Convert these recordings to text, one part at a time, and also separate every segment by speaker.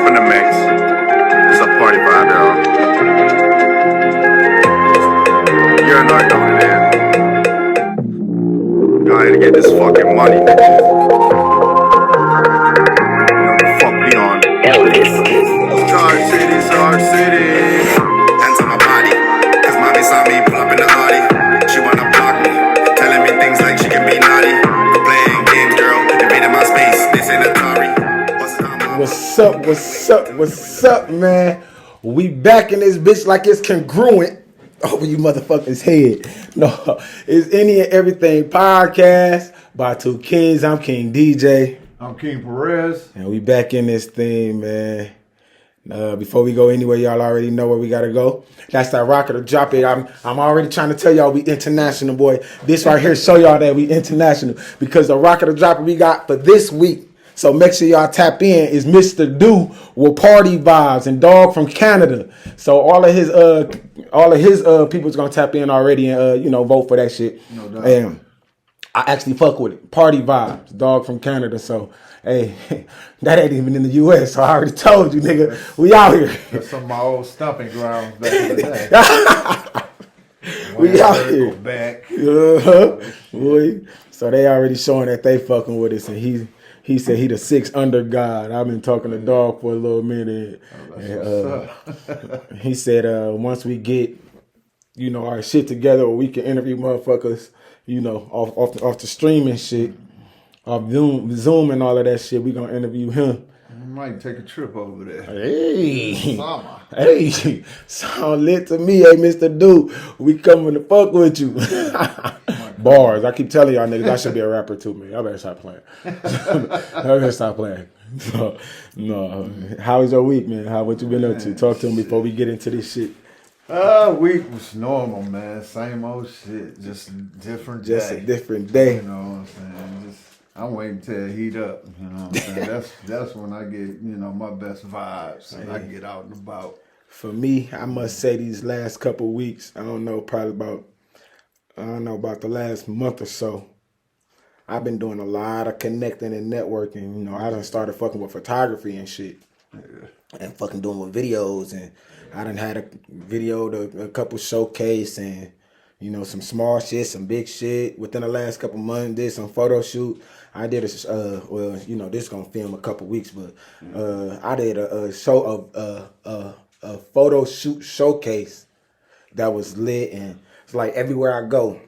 Speaker 1: in the mix. It's a party vibe, y'all. You already know what it is. Go ahead and get this fucking money, nigga. You know the fuck we on. Star City. Hands on my body. Cause mommy saw me pull up in the Audi. She wanna block me. Telling me things like she can be naughty. I'm playing games, girl. Invading my space. This ain't Atari.
Speaker 2: What's up, man? We back in this bitch like it's congruent over you motherfuckers' head. No, it's Any and Everything podcast by two kings. I'm King DJ.
Speaker 3: I'm King Perez.
Speaker 2: And we back in this thing, man. Before we go anywhere, y'all already know where we gotta go. That's that rocket or drop it. I'm already trying to tell y'all we international, boy. This right here show y'all that we international because the rocket or drop it we got for this week. So make sure y'all tap in is Mr. Do with Party Vibes and Dog from Canada. So all of his people's gonna tap in already and vote for that shit.
Speaker 3: No doubt.
Speaker 2: And I actually fuck with it. Party Vibes, Dog from Canada. So hey, that ain't even in the US. So I already told you, nigga, we out here.
Speaker 3: That's some of my old stomping grounds back in the day.
Speaker 2: We out here.
Speaker 3: Back.
Speaker 2: Boy. So they already showing that they fucking with us, and he said he the sixth under God. I've been talking to Dog for a little minute. He said once we get, our shit together, we can interview motherfuckers, off the streaming shit, off Zoom and all of that shit. We gonna interview him.
Speaker 3: I might take a trip over there.
Speaker 2: Hey, sound lit to me, hey Mr. Dude. We coming to fuck with you. Bars. I keep telling y'all niggas I should be a rapper too, man. Y'all better stop playing. So, no. How was your week, man? What you been up to? Talk to me before we get into this shit.
Speaker 3: Week was normal, man. Same old shit. Just different day.
Speaker 2: Just a different day.
Speaker 3: You know what I'm saying? I'm waiting till it heat up. You know what I'm saying? That's when I get, my best vibes. And I get out and about.
Speaker 2: For me, I must say these last couple weeks, I don't know about the last month or so, I've been doing a lot of connecting and networking. I done started fucking with photography and shit. Yeah. And fucking doing with videos. And I done had a couple showcase and, some small shit, some big shit. Within the last couple months, did some photo shoot. I did this gonna film a couple weeks, but I did a photo shoot showcase that was lit, and it's like everywhere I go,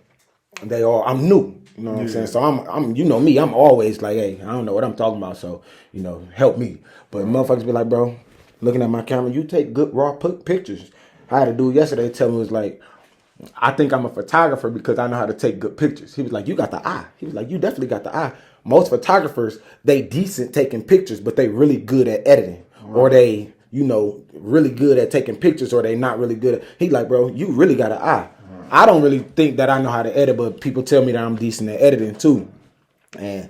Speaker 2: I'm new. You know what I'm saying? So I'm me, I'm always like, hey, I don't know what I'm talking about, so, help me. But motherfuckers be like, bro, looking at my camera, you take good raw pictures. I had a dude yesterday tell me, was like, I think I'm a photographer because I know how to take good pictures. He was like, you got the eye. He was like, you definitely got the eye. Most photographers, they decent taking pictures, but they really good at editing. Right. Or they, really good at taking pictures, or they not really good at. He like, bro, you really got an eye. Right. I don't really think that I know how to edit, but people tell me that I'm decent at editing too. And,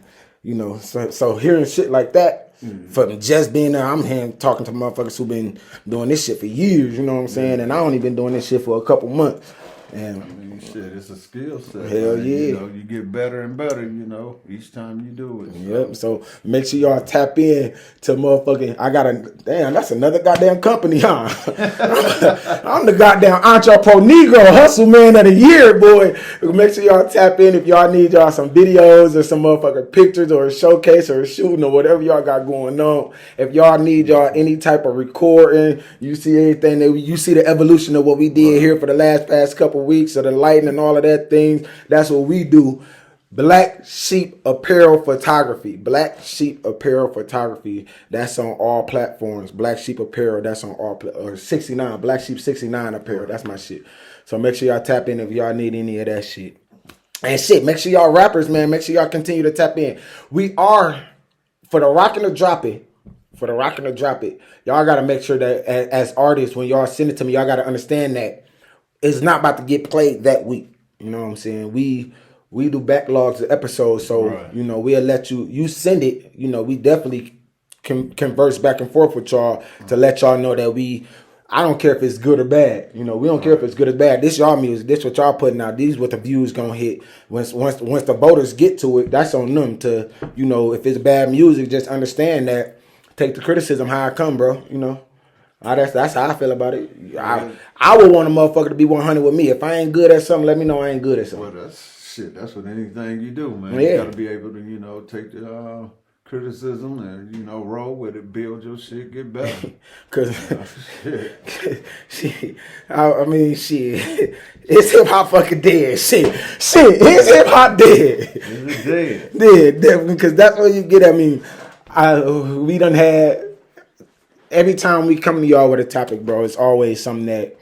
Speaker 2: so hearing shit like that, from just being there, I'm here talking to motherfuckers who've been doing this shit for years, you know what I'm saying? And I only been doing this shit for a couple months. And
Speaker 3: shit, it's a skill set.
Speaker 2: Hell
Speaker 3: man.
Speaker 2: yeah.
Speaker 3: You get better and better, each time you do it.
Speaker 2: Yep. So make sure y'all tap in to motherfucking. That's another goddamn company, huh? I'm the goddamn Entrepreneur Negro Hustle Man of the Year, boy. Make sure y'all tap in if y'all need y'all some videos or some motherfucking pictures or a showcase or a shooting or whatever y'all got going on. If y'all need y'all any type of recording, you see anything that you see the evolution of what we did here for the past couple weeks of the lighting and all of that things. That's what we do. Black Sheep Apparel Photography. Black Sheep Apparel Photography. That's on all platforms. Black Sheep Apparel. That's on all or 69. Black Sheep 69 Apparel. That's my shit. So make sure y'all tap in if y'all need any of that shit. And shit, make sure y'all rappers, man. Make sure y'all continue to tap in. We are for the rockin' or drop it. For the rockin' or drop it. Y'all gotta make sure that as artists, when y'all send it to me, y'all gotta understand that it's not about to get played that week. You know what I'm saying? We do backlogs of episodes, so right. We'll let you send it. We definitely can converse back and forth with y'all to let y'all know that I don't care if it's good or bad. We don't care if it's good or bad. This y'all music. This what y'all putting out. These what the views gonna hit. Once the voters get to it, that's on them to if it's bad music, just understand that take the criticism how I come, bro. You know, that's how I feel about it. I would want a motherfucker to be 100 with me. If I ain't good at something, let me know I ain't good at something.
Speaker 3: Well, that's what anything you do, man.
Speaker 2: Yeah.
Speaker 3: You gotta be able to, take the criticism and, roll with it, build your shit, get better.
Speaker 2: Cause
Speaker 3: Shit.
Speaker 2: shit, I mean, shit, it's hip hop fucking dead. Shit, it's hip hop dead.
Speaker 3: It's dead.
Speaker 2: Dead, definitely, because that's what you get. I mean, we done had, every time we come to y'all with a topic, bro, it's always something that,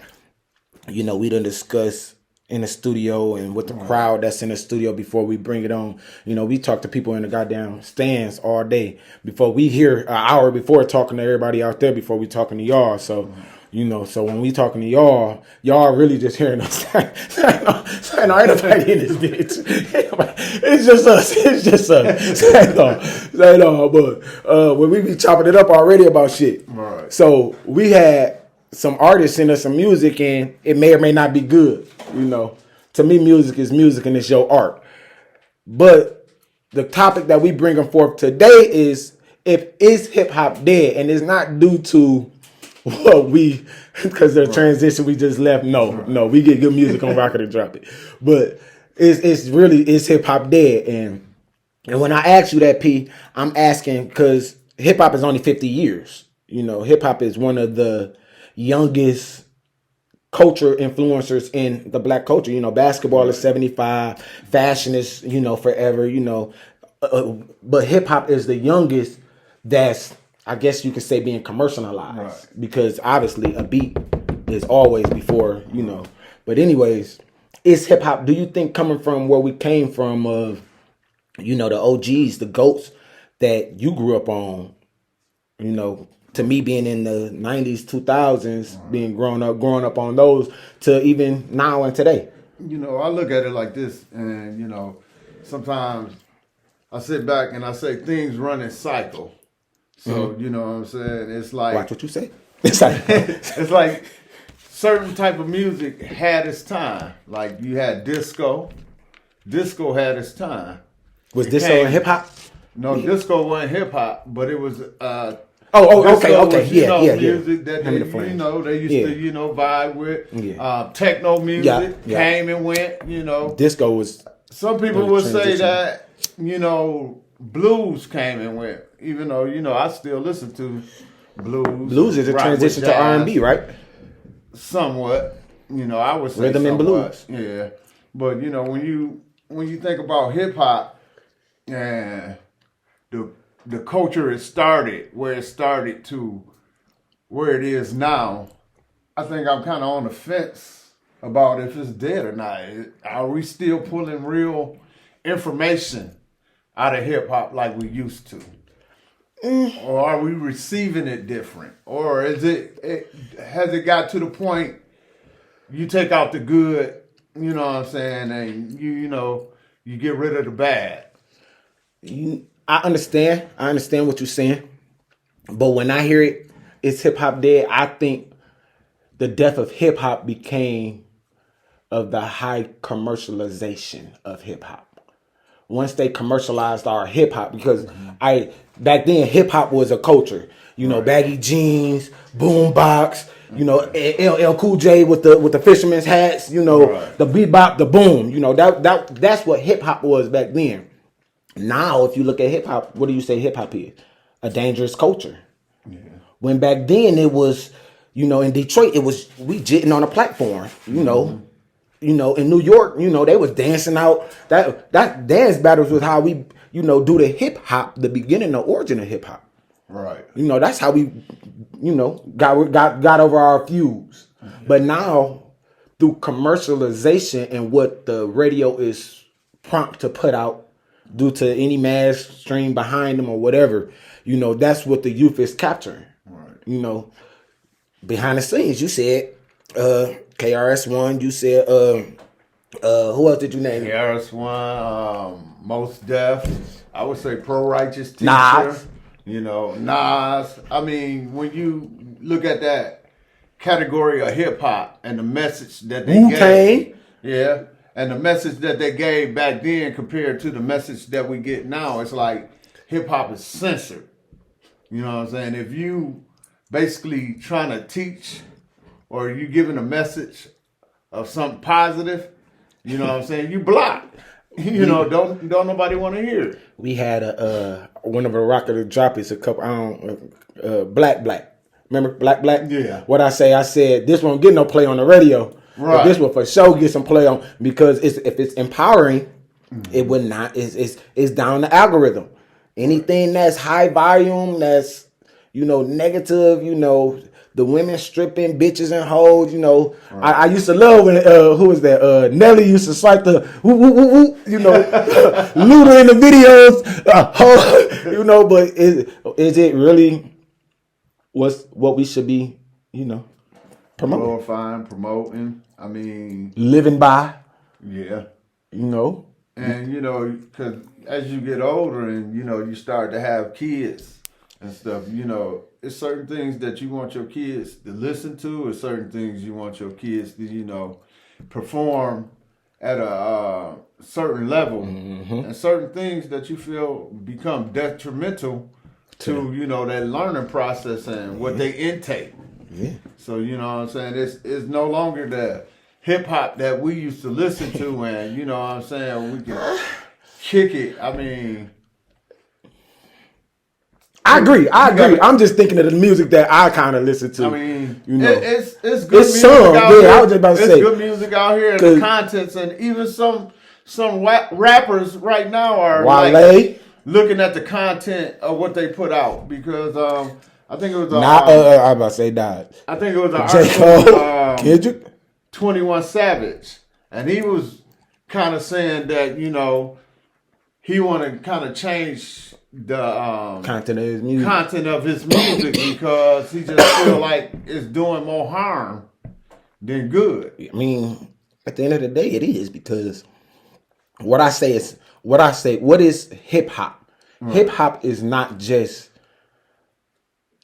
Speaker 2: we done discuss in the studio and with the crowd that's in the studio before we bring it on. We talk to people in the goddamn stands all day before we hear an hour before talking to everybody out there before we talking to y'all. So, so when we talking to y'all really just hearing us. Ain't nobody in this bitch. It's just us. Say no. But when we be chopping it up already about shit.
Speaker 3: Right.
Speaker 2: So we had some artists send us some music and it may or may not be good. To me, music is music and it's your art. But the topic that we bringing forth today is is hip hop dead, and it's not due to what because the transition we just left. No, we get good music on Rocket and Drop It, but is hip hop dead? And when I ask you that, P, I'm asking because hip hop is only 50 years. Hip hop is one of the youngest culture influencers in the black culture. Basketball is 75, fashion is forever. But hip hop is the youngest that's, I guess you could say, being commercialized, right? Because obviously a beat is always before. But anyways, is hip hop? Do you think coming from where we came from, of the OGs, the GOATs that you grew up on, to me being in the 90s, 2000s, being growing up on those, to even now and today?
Speaker 3: I look at it like this, and sometimes I sit back and I say things run in cycle. So you know what I'm saying? It's like,
Speaker 2: watch what you say. It's
Speaker 3: like certain type of music had its time. Like you had disco. Disco had its time.
Speaker 2: Was disco hip hop?
Speaker 3: No, disco wasn't hip hop, but it was.
Speaker 2: Okay.
Speaker 3: Was,
Speaker 2: Yeah.
Speaker 3: Music that they used to, vibe with.
Speaker 2: Yeah.
Speaker 3: Techno music came and went.
Speaker 2: Disco was.
Speaker 3: Some people would say that blues came and went. Even though I still listen to blues.
Speaker 2: Blues is a transition to R&B, right?
Speaker 3: Somewhat. I would say
Speaker 2: rhythm and blues.
Speaker 3: Yeah, but when you think about hip hop and the culture it started to where it is now, I think I'm kind of on the fence about if it's dead or not. Are we still pulling real information out of hip hop like we used to? Or are we receiving it different? Or has it got to the point you take out the good, you know what I'm saying, and you get rid of the bad?
Speaker 2: I understand what you're saying, but when I hear it's hip hop dead, I think the death of hip hop became of the high commercialization of hip hop. Once they commercialized our hip hop, because back then hip hop was a culture, right. Baggy jeans, boom box, LL Cool J with the fisherman's hats, right. The bebop, the boom, that's what hip hop was back then. Now, if you look at hip hop, what do you say hip hop is? A dangerous culture. Yeah. When back then it was, in Detroit, it was we jitting on a platform, in New York, they was dancing out. That dance battles was how we, do the hip hop, the beginning, the origin of hip hop.
Speaker 3: Right.
Speaker 2: That's how we, got over our fuse. Mm-hmm. But now, through commercialization and what the radio is prompt to put out, due to any mass stream behind them or whatever, that's what the youth is capturing. Right. Behind the scenes, you said KRS-One, you said who else did you name?
Speaker 3: KRS-One, Most Def, I would say Pro Righteous Teacher.
Speaker 2: Nas.
Speaker 3: Nas. I mean, when you look at that category of hip hop and the message that they
Speaker 2: Wu-Tang.
Speaker 3: Yeah. And the message that they gave back then compared to the message that we get now, it's like hip hop is censored. You know what I'm saying? If you basically trying to teach or you giving a message of something positive, you know what I'm saying, you block. You know, don't nobody want to hear it.
Speaker 2: We had one of the Rocket Drop is a couple. Black. Remember Black?
Speaker 3: Yeah.
Speaker 2: What I said this won't get no play on the radio.
Speaker 3: Right.
Speaker 2: But this will for sure get some play on because if it's empowering, it would not. It's down the algorithm. Anything that's high volume, that's negative, the women stripping bitches and hoes, Right. I used to love when who was that? Nelly used to cite the Luda in the videos, but is it really what we should be, promoting?
Speaker 3: Glorifying, promoting. I mean,
Speaker 2: living by.
Speaker 3: Yeah.
Speaker 2: And
Speaker 3: because as you get older and you start to have kids and stuff, it's certain things that you want your kids to listen to, or certain things you want your kids to, perform at a certain level, and certain things that you feel become detrimental to, that learning process and what they intake.
Speaker 2: Yeah.
Speaker 3: So, you know what I'm saying? It's no longer the hip hop that we used to listen to, and, we can kick it. I mean,
Speaker 2: I agree. I'm just thinking of the music that I kind of listen to.
Speaker 3: I mean,
Speaker 2: it's
Speaker 3: good
Speaker 2: it's
Speaker 3: music
Speaker 2: some.
Speaker 3: out here.
Speaker 2: I was just about to say,
Speaker 3: it's good music out here, and the contents, and even some rappers right now are
Speaker 2: Wale.
Speaker 3: Looking at the content of what they put out, because I think it was
Speaker 2: I was about to say died.
Speaker 3: I think it was
Speaker 2: J. Cole, Kendrick,
Speaker 3: 21 Savage, and he was kind of saying that he wanted to kind of change the
Speaker 2: content of his music because he just feel like it's doing more harm than good. I mean, at the end of the day, it is, because what is hip hop? Right. Hip hop is not just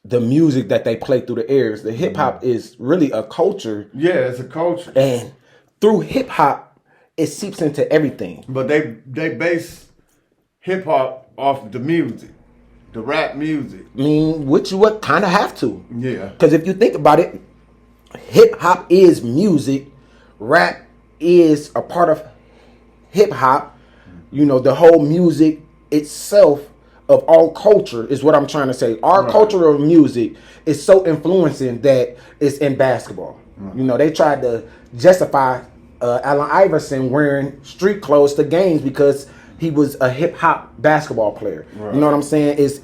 Speaker 2: the music that they play through the airs. The hip hop is really a culture.
Speaker 3: Yeah, it's a culture.
Speaker 2: And through hip hop, it seeps into everything.
Speaker 3: But they base hip hop off the music, the rap music.
Speaker 2: I mean, which you would kind of have to.
Speaker 3: Yeah.
Speaker 2: Because if you think about it, hip hop is music. Rap is a part of hip hop. The whole music itself of all culture is what I'm trying to say. Our culture of music is so influencing that it's in basketball. Right. They tried to justify Allen Iverson wearing street clothes to games because he was a hip hop basketball player. Right. You know what I'm saying? It's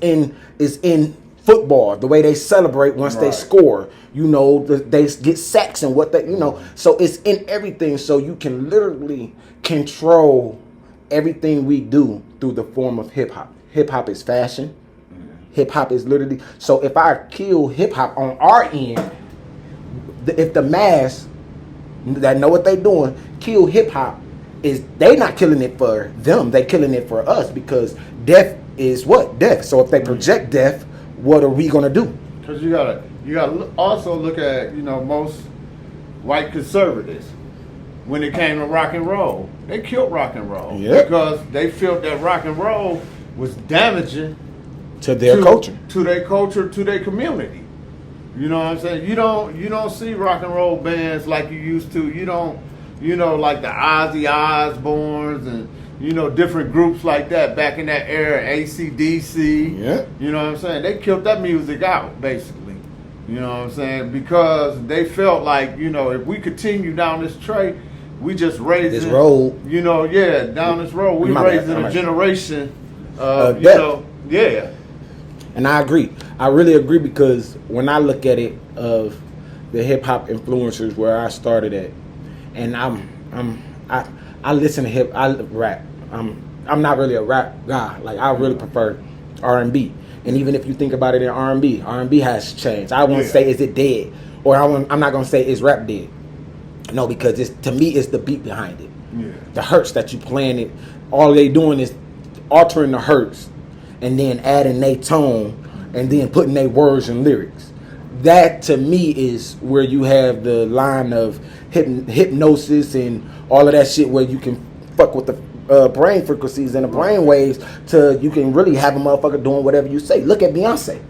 Speaker 2: in football, the way they celebrate once they score. They get sacks and what they, So it's in everything. So you can literally control everything we do through the form of hip hop. Hip hop is fashion. Hip hop is literally. So if I kill hip hop on our end, if the mass that know what they doing kill hip hop, is they not killing it for them, they killing it for us, because death is what? Death. So if they project death, what are we gonna do?
Speaker 3: Because you gotta also look at most white conservatives. When it came to rock and roll, they killed rock and roll because they felt that rock and roll was damaging
Speaker 2: to their culture,
Speaker 3: to their community. You know what I'm saying? You don't see rock and roll bands like you used to. You don't, like the Ozzy Osbournes and different groups like that back in that era, AC/DC.
Speaker 2: Yeah.
Speaker 3: You know what I'm saying? They killed that music out basically. You know what I'm saying? Because they felt like if we continue down this track, we just raising
Speaker 2: this road.
Speaker 3: Down this road, we raising a generation of yeah.
Speaker 2: And I agree. I really agree, because when I look at it of the hip hop influencers where I started at, and I listen to I rap. I'm not really a rap guy. Like, I really prefer R&B. And even if you think about it in R&B has changed. I won't say is it dead, or I'm not gonna say is rap dead. No, because to me it's the beat behind it. Yeah. The hertz that you playing it. All they doing is altering the hertz and then adding their tone and then putting their words and lyrics. That to me is where you have the line of hypnosis and all of that shit, where you can fuck with the brain frequencies and the brain waves to you can really have a motherfucker doing whatever you say. Look at Beyonce.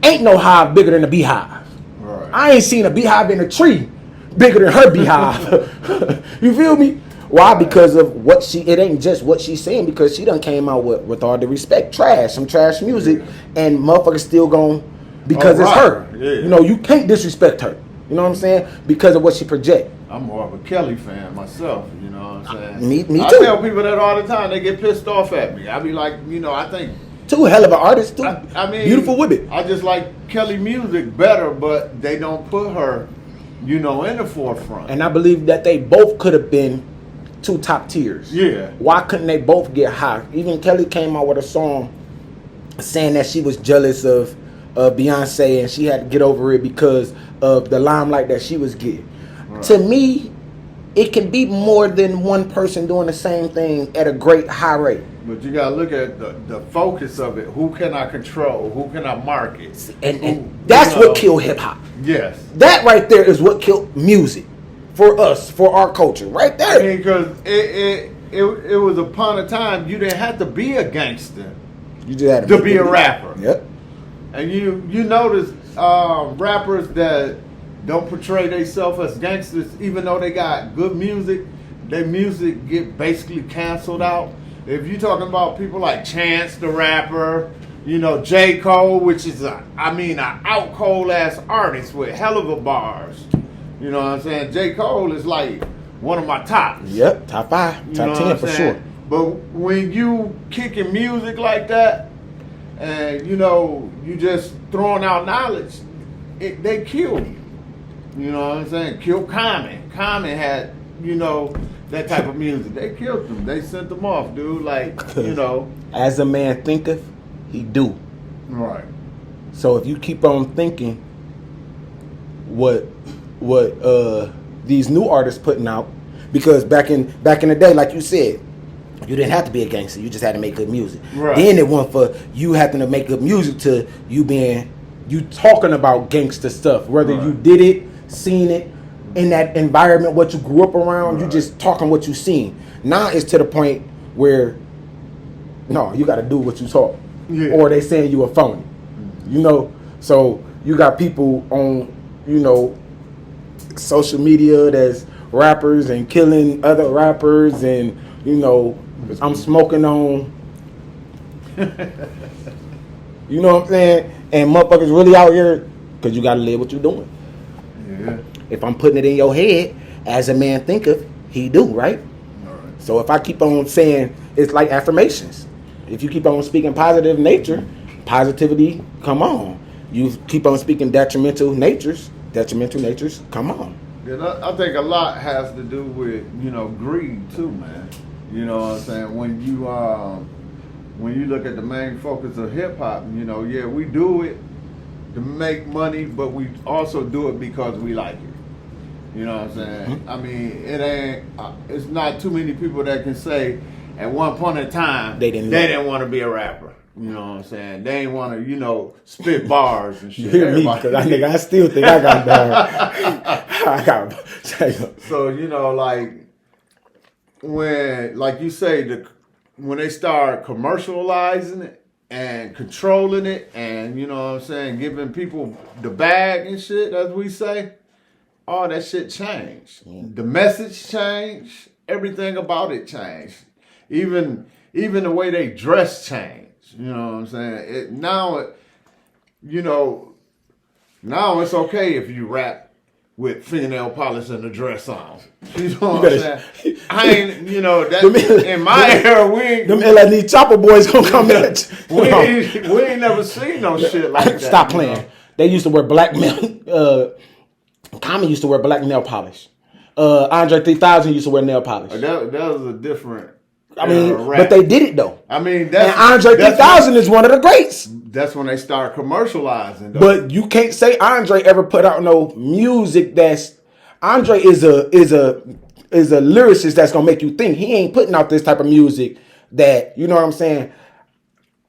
Speaker 2: Ain't no hive bigger than a beehive.
Speaker 3: Right.
Speaker 2: I ain't seen a beehive in a tree bigger than her beehive. You feel me? Why? Because of what it ain't just what she's saying, because she done came out with all the respect, some trash music, and motherfuckers still gon' because it's her.
Speaker 3: Yeah.
Speaker 2: You know, you can't disrespect her. You know what I'm saying? Because of what she project.
Speaker 3: I'm more of a Kelly fan myself, you know what I'm saying?
Speaker 2: Me
Speaker 3: I
Speaker 2: too.
Speaker 3: tell people that all the time, they get pissed off at me. I be like, you know, I think
Speaker 2: Two hell of an artist, too.
Speaker 3: I mean,
Speaker 2: beautiful women.
Speaker 3: I just like Kelly music better, but they don't put her, you know, in the forefront.
Speaker 2: And I believe that they both could have been two top tiers.
Speaker 3: Yeah.
Speaker 2: Why couldn't they both get high? Even Kelly came out with a song saying that she was jealous of Beyonce and she had to get over it because of the limelight that she was getting. Right. To me, it can be more than one person doing the same thing at a great high rate.
Speaker 3: But you gotta look at the focus of it. Who can I control? Who can I market?
Speaker 2: And that's what killed hip hop.
Speaker 3: Yes.
Speaker 2: That right there is what killed music for us, for our culture, right there.
Speaker 3: I mean, because it was upon a time you didn't have to be a gangster.
Speaker 2: You just had
Speaker 3: to be a rapper.
Speaker 2: Yep.
Speaker 3: And you notice rappers that don't portray themselves as gangsters, even though they got good music, their music get basically canceled out. If you're talking about people like Chance the Rapper, you know, J. Cole, which is an out cold ass artist with hell of a bars. You know what I'm saying? J. Cole is like one of my tops.
Speaker 2: Yep, top 5, top 10 for sure.
Speaker 3: But when you kicking music like that, and you know, you just throwing out knowledge, they kill you. You know what I'm saying? Kill Common. Common had, you know, that type of music. They killed them. They sent them off, dude. Like, you know.
Speaker 2: As a man thinketh, he do.
Speaker 3: Right.
Speaker 2: So if you keep on thinking what these new artists putting out, because back in the day, like you said, you didn't have to be a gangster. You just had to make good music.
Speaker 3: Right.
Speaker 2: Then it went for you having to make good music to you talking about gangster stuff, whether you did it, seen it, in that environment, what you grew up around, you just talking what you seen. Now it's to the point where, no, you got to do what you talk, or they saying you a phony. You know, so you got people on, you know, social media that's rappers and killing other rappers, and you know, I'm smoking on. You know what I'm saying? And motherfuckers really out here because you got to live what you're doing.
Speaker 3: Yeah.
Speaker 2: If I'm putting it in your head, as a man thinketh, he do, right?
Speaker 3: All right.
Speaker 2: So if I keep on saying, it's like affirmations. If you keep on speaking positive nature, positivity, come on. You keep on speaking detrimental natures, come on.
Speaker 3: Yeah, I think a lot has to do with, you know, greed too, man. You know what I'm saying? When you look at the main focus of hip hop, you know, yeah, we do it to make money, but we also do it because we like it. You know what I'm saying? Mm-hmm. I mean, it's not too many people that can say at one point in time they didn't want to be a rapper. You know what I'm saying? They didn't want to, you know, spit bars and shit.
Speaker 2: You hear me? Because I still think I got bars.
Speaker 3: So, you know, like, when, like you say, when they start commercializing it and controlling it and, you know what I'm saying, giving people the bag and shit, as we say, all that shit changed. The message changed. Everything about it changed. Even the way they dress changed. You know what I'm saying? Now it's okay if you rap with fingernail polish and a dress on. You know what I'm saying? I ain't, you know, that in my era, we ain't.
Speaker 2: Them LNE chopper boys gonna come in.
Speaker 3: We ain't never seen no shit like that.
Speaker 2: Stop playing. Know? They used to wear black nail. Common used to wear black nail polish. Andre 3000 used to wear nail polish.
Speaker 3: That was a different.
Speaker 2: I mean, but they did it though.
Speaker 3: I mean,
Speaker 2: and Andre 3000 is one of the greats.
Speaker 3: That's when they start commercializing. Though.
Speaker 2: But you can't say Andre ever put out no music that's. Andre is a lyricist that's gonna make you think. He ain't putting out this type of music that, you know what I'm saying.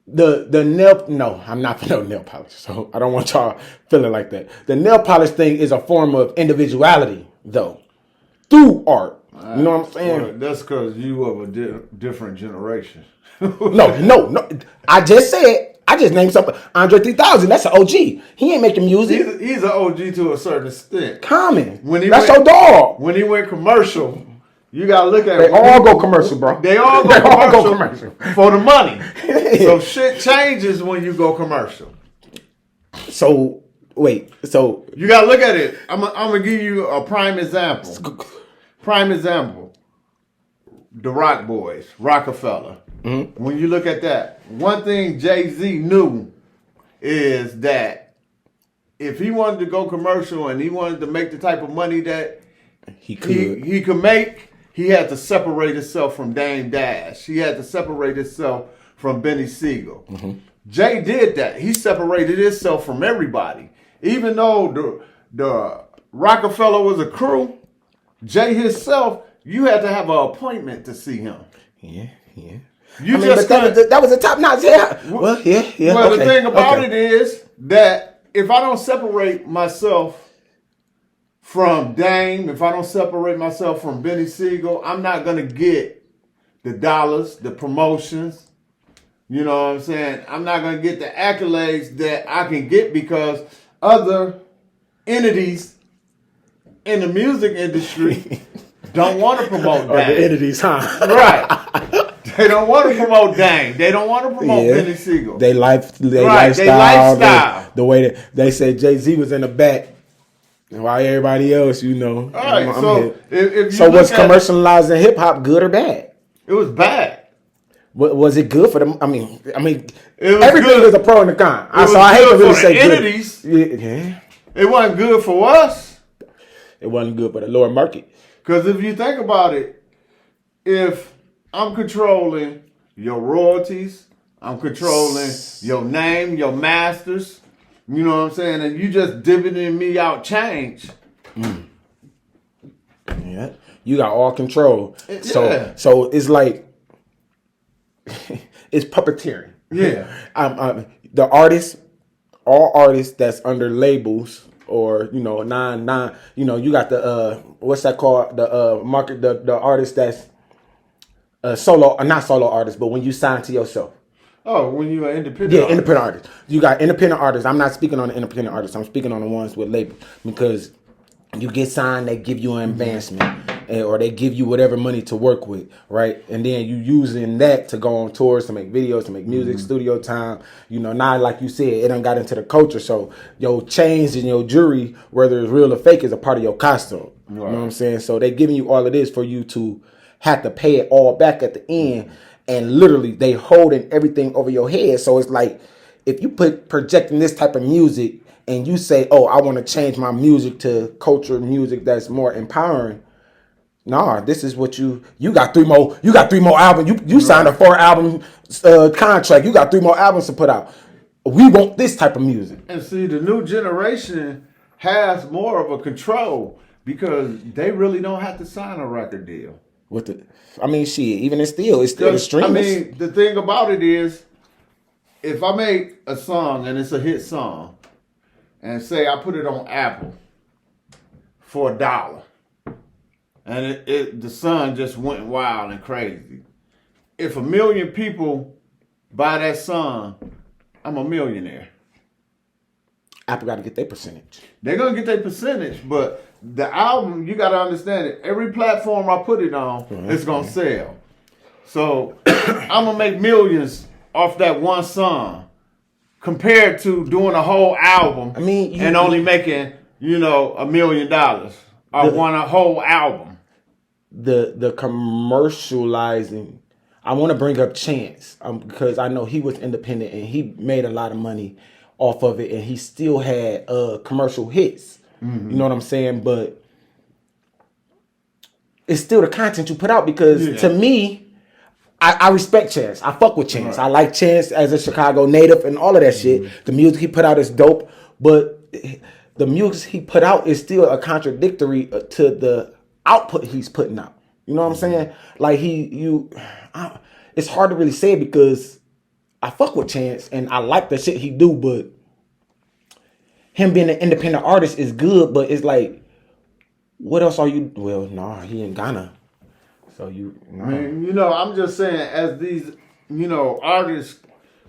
Speaker 2: I'm not for no nail polish, so I don't want y'all feeling like that. The nail polish thing is a form of individuality, though, through art. You know what I'm saying?
Speaker 3: Well, that's because you of a different generation.
Speaker 2: No. I just said I just named something. Andre 3000. That's an OG. He ain't making music.
Speaker 3: He's an OG to a certain extent.
Speaker 2: Common.
Speaker 3: When
Speaker 2: That's your dog.
Speaker 3: When he went commercial, you gotta look at
Speaker 2: They
Speaker 3: it.
Speaker 2: all go commercial, bro.
Speaker 3: They all
Speaker 2: They
Speaker 3: go
Speaker 2: all go
Speaker 3: commercial
Speaker 2: commercial.
Speaker 3: for the money. So shit changes when you go commercial.
Speaker 2: So wait. So
Speaker 3: You gotta look at it. I'm gonna give you a prime example. Prime example. The Rock Boys, Rockefeller.
Speaker 2: Mm-hmm.
Speaker 3: When you look at that, one thing Jay-Z knew is that if he wanted to go commercial and he wanted to make the type of money that
Speaker 2: he could.
Speaker 3: he could make, he had to separate himself from Dame Dash. He had to separate himself from Benny Siegel.
Speaker 2: Mm-hmm.
Speaker 3: Jay did that. He separated himself from everybody. Even though the Rockefeller was a crew, Jay himself, you had to have an appointment to see him.
Speaker 2: Yeah.
Speaker 3: You
Speaker 2: But that was a top notch. Yeah. Well, yeah.
Speaker 3: Well,
Speaker 2: okay,
Speaker 3: the thing about
Speaker 2: okay.
Speaker 3: it is that if I don't separate myself from Dame, if I don't separate myself from Benny Siegel, I'm not going to get the dollars, the promotions. You know what I'm saying? I'm not going to get the accolades that I can get because other entities in the music industry don't want to promote
Speaker 2: Or
Speaker 3: Dame.
Speaker 2: the entities, huh?
Speaker 3: Right. They don't want to promote Dame. They don't want to promote Benny Siegel.
Speaker 2: They lifestyle.
Speaker 3: lifestyle.
Speaker 2: The way that they said Jay-Z was in the back, while everybody else, you know.
Speaker 3: All right,
Speaker 2: I'm
Speaker 3: so
Speaker 2: here.
Speaker 3: if you
Speaker 2: So
Speaker 3: look
Speaker 2: was
Speaker 3: at
Speaker 2: commercializing hip hop good or bad?
Speaker 3: it was bad.
Speaker 2: Was it good for them? I mean,
Speaker 3: It was
Speaker 2: everything
Speaker 3: good.
Speaker 2: is a pro and a con.
Speaker 3: was
Speaker 2: So I hate to
Speaker 3: good
Speaker 2: really
Speaker 3: for
Speaker 2: say
Speaker 3: the
Speaker 2: good.
Speaker 3: entities.
Speaker 2: Yeah,
Speaker 3: It wasn't good for us.
Speaker 2: it wasn't good for the lower market.
Speaker 3: Because if you think about it, if I'm controlling your royalties, I'm controlling your name, your masters, you know what I'm saying, and you just dividending me out change.
Speaker 2: Yeah, you got all control.
Speaker 3: Yeah.
Speaker 2: So it's like it's puppeteering.
Speaker 3: Yeah.
Speaker 2: The artists, all artists that's under labels or you know you got the what's that called, the market, the artist that's solo, not solo artist, but when you sign to yourself.
Speaker 3: Oh, when you're an independent
Speaker 2: Yeah,
Speaker 3: artist.
Speaker 2: independent artists. You got independent artists. I'm not speaking on the independent artists. I'm speaking on the ones with labels, because you get signed, they give you an advancement, or they give you whatever money to work with, right? And then you using that to go on tours, to make videos, to make music, studio time. You know, now like you said, it done got into the culture. So your chains and your jewelry, whether it's real or fake, is a part of your costume. You know what I'm saying? So they giving you all of this for you to have to pay it all back at the end. And literally they holding everything over your head. So it's like, if you projecting this type of music and you say, oh, I want to change my music to culture music that's more empowering. Nah, this is what you got 3 more albums. You signed a 4-album contract. You got 3 more albums to put out. We want this type of music.
Speaker 3: And see, the new generation has more of a control because they really don't have to sign a record deal.
Speaker 2: Shit, even it's still the streamers.
Speaker 3: I mean, the thing about it is, if I make a song and it's a hit song, and say I put it on Apple for $1, and the song just went wild and crazy. If 1 million people buy that song, I'm a millionaire.
Speaker 2: Apple got to get their percentage.
Speaker 3: They're gonna get their percentage, but the album, you gotta understand it. Every platform I put it on, it's gonna sell. So I'm gonna make millions off that one song, compared to doing a whole album.
Speaker 2: I mean,
Speaker 3: and only making $1 million on a whole album.
Speaker 2: The commercializing. I want to bring up Chance because I know he was independent and he made a lot of money off of it, and he still had commercial hits. Mm-hmm. You know what I'm saying? But it's still the content you put out, because to me, I respect Chance. I fuck with Chance. Right. I like Chance as a Chicago native and all of that shit. The music he put out is dope, but the music he put out is still a contradictory to the output he's putting out. You know what I'm saying? Like it's hard to really say it because I fuck with Chance and I like the shit he do, but him being an independent artist is good, but it's like, what else are you? Well, nah, he in Ghana. So
Speaker 3: I mean, I'm just saying, as these, artists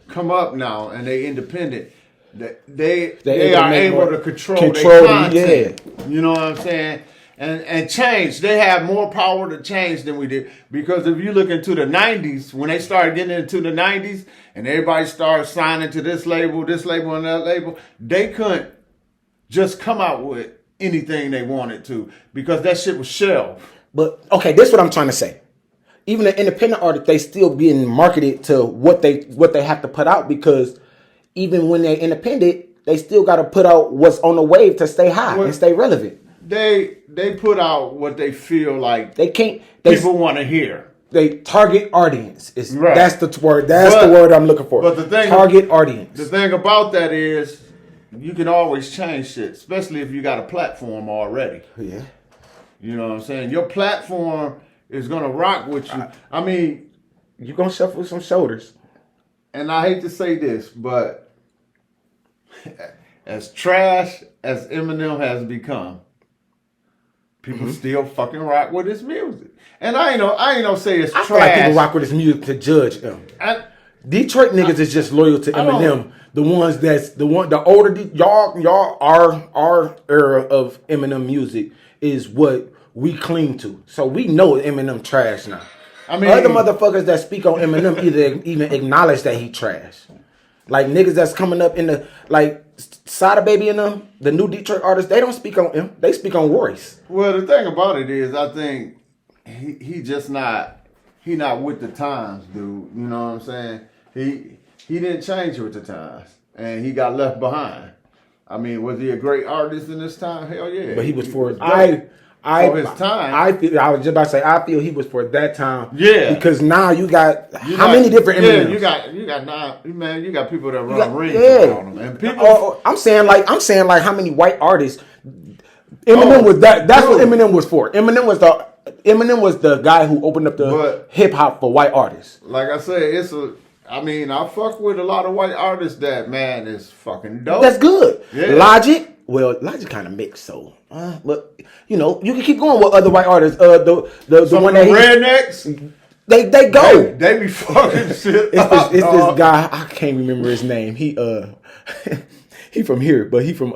Speaker 3: come up now and they independent, they
Speaker 2: able to
Speaker 3: are
Speaker 2: make
Speaker 3: able
Speaker 2: more-
Speaker 3: to control
Speaker 2: control
Speaker 3: their
Speaker 2: them,
Speaker 3: content. You know what I'm saying? And change. They have more power to change than we did. Because if you look into the 90s, when they started getting into the 90s and everybody started signing to this label, and that label, they couldn't just come out with anything they wanted to because that shit was shelved.
Speaker 2: But okay, this is what I'm trying to say. Even the independent artists, they still being marketed to what they have to put out, because even when they're independent, they still got to put out what's on the wave to stay high and stay relevant.
Speaker 3: They put out what they feel like
Speaker 2: They can't.
Speaker 3: people want to hear.
Speaker 2: They target audience.
Speaker 3: Right.
Speaker 2: That's the word. That's the word I'm looking for.
Speaker 3: But the thing,
Speaker 2: target audience.
Speaker 3: The thing about that is, you can always change shit, especially if you got a platform already.
Speaker 2: Yeah.
Speaker 3: You know what I'm saying? Your platform is gonna rock with you. I mean,
Speaker 2: You gonna shuffle some shoulders.
Speaker 3: and I hate to say this, but as trash as Eminem has become, people still fucking rock with his music. And I ain't no say it's
Speaker 2: I
Speaker 3: trash.
Speaker 2: feel like people rock with his music to judge him. Detroit niggas is just loyal to Eminem. The ones the older y'all our era of Eminem music is what we cling to. So we know Eminem trash now.
Speaker 3: I mean,
Speaker 2: Other motherfuckers that speak on Eminem either even acknowledge that he trash. Like niggas that's coming up in the like Sada Baby and them, the new Detroit artists, they don't speak on him. They speak on Royce.
Speaker 3: Well, the thing about it is, I think he just not with the times, dude. You know what I'm saying? He didn't change with the times, and he got left behind. I mean, was he a great artist in this time? Hell yeah.
Speaker 2: But he was for
Speaker 3: his
Speaker 2: time.
Speaker 3: I was just
Speaker 2: about to say, I feel he was for that time.
Speaker 3: Yeah.
Speaker 2: Because now you got how many different Eminems?
Speaker 3: You got nine, man. You got people that run rings
Speaker 2: yeah.
Speaker 3: around them, and people.
Speaker 2: I'm saying like how many white artists Eminem was that. That's what Eminem was for. Eminem was the guy who opened up the hip hop for white artists.
Speaker 3: Like I said, I fuck with a lot of white artists that, man, is fucking dope.
Speaker 2: That's good.
Speaker 3: Yeah.
Speaker 2: Logic kind of mixed, so but you know you can keep going with other white artists. The one that
Speaker 3: rednecks,
Speaker 2: they go.
Speaker 3: They be fucking shit.
Speaker 2: It's this guy, I can't remember his name. He he from here, but he from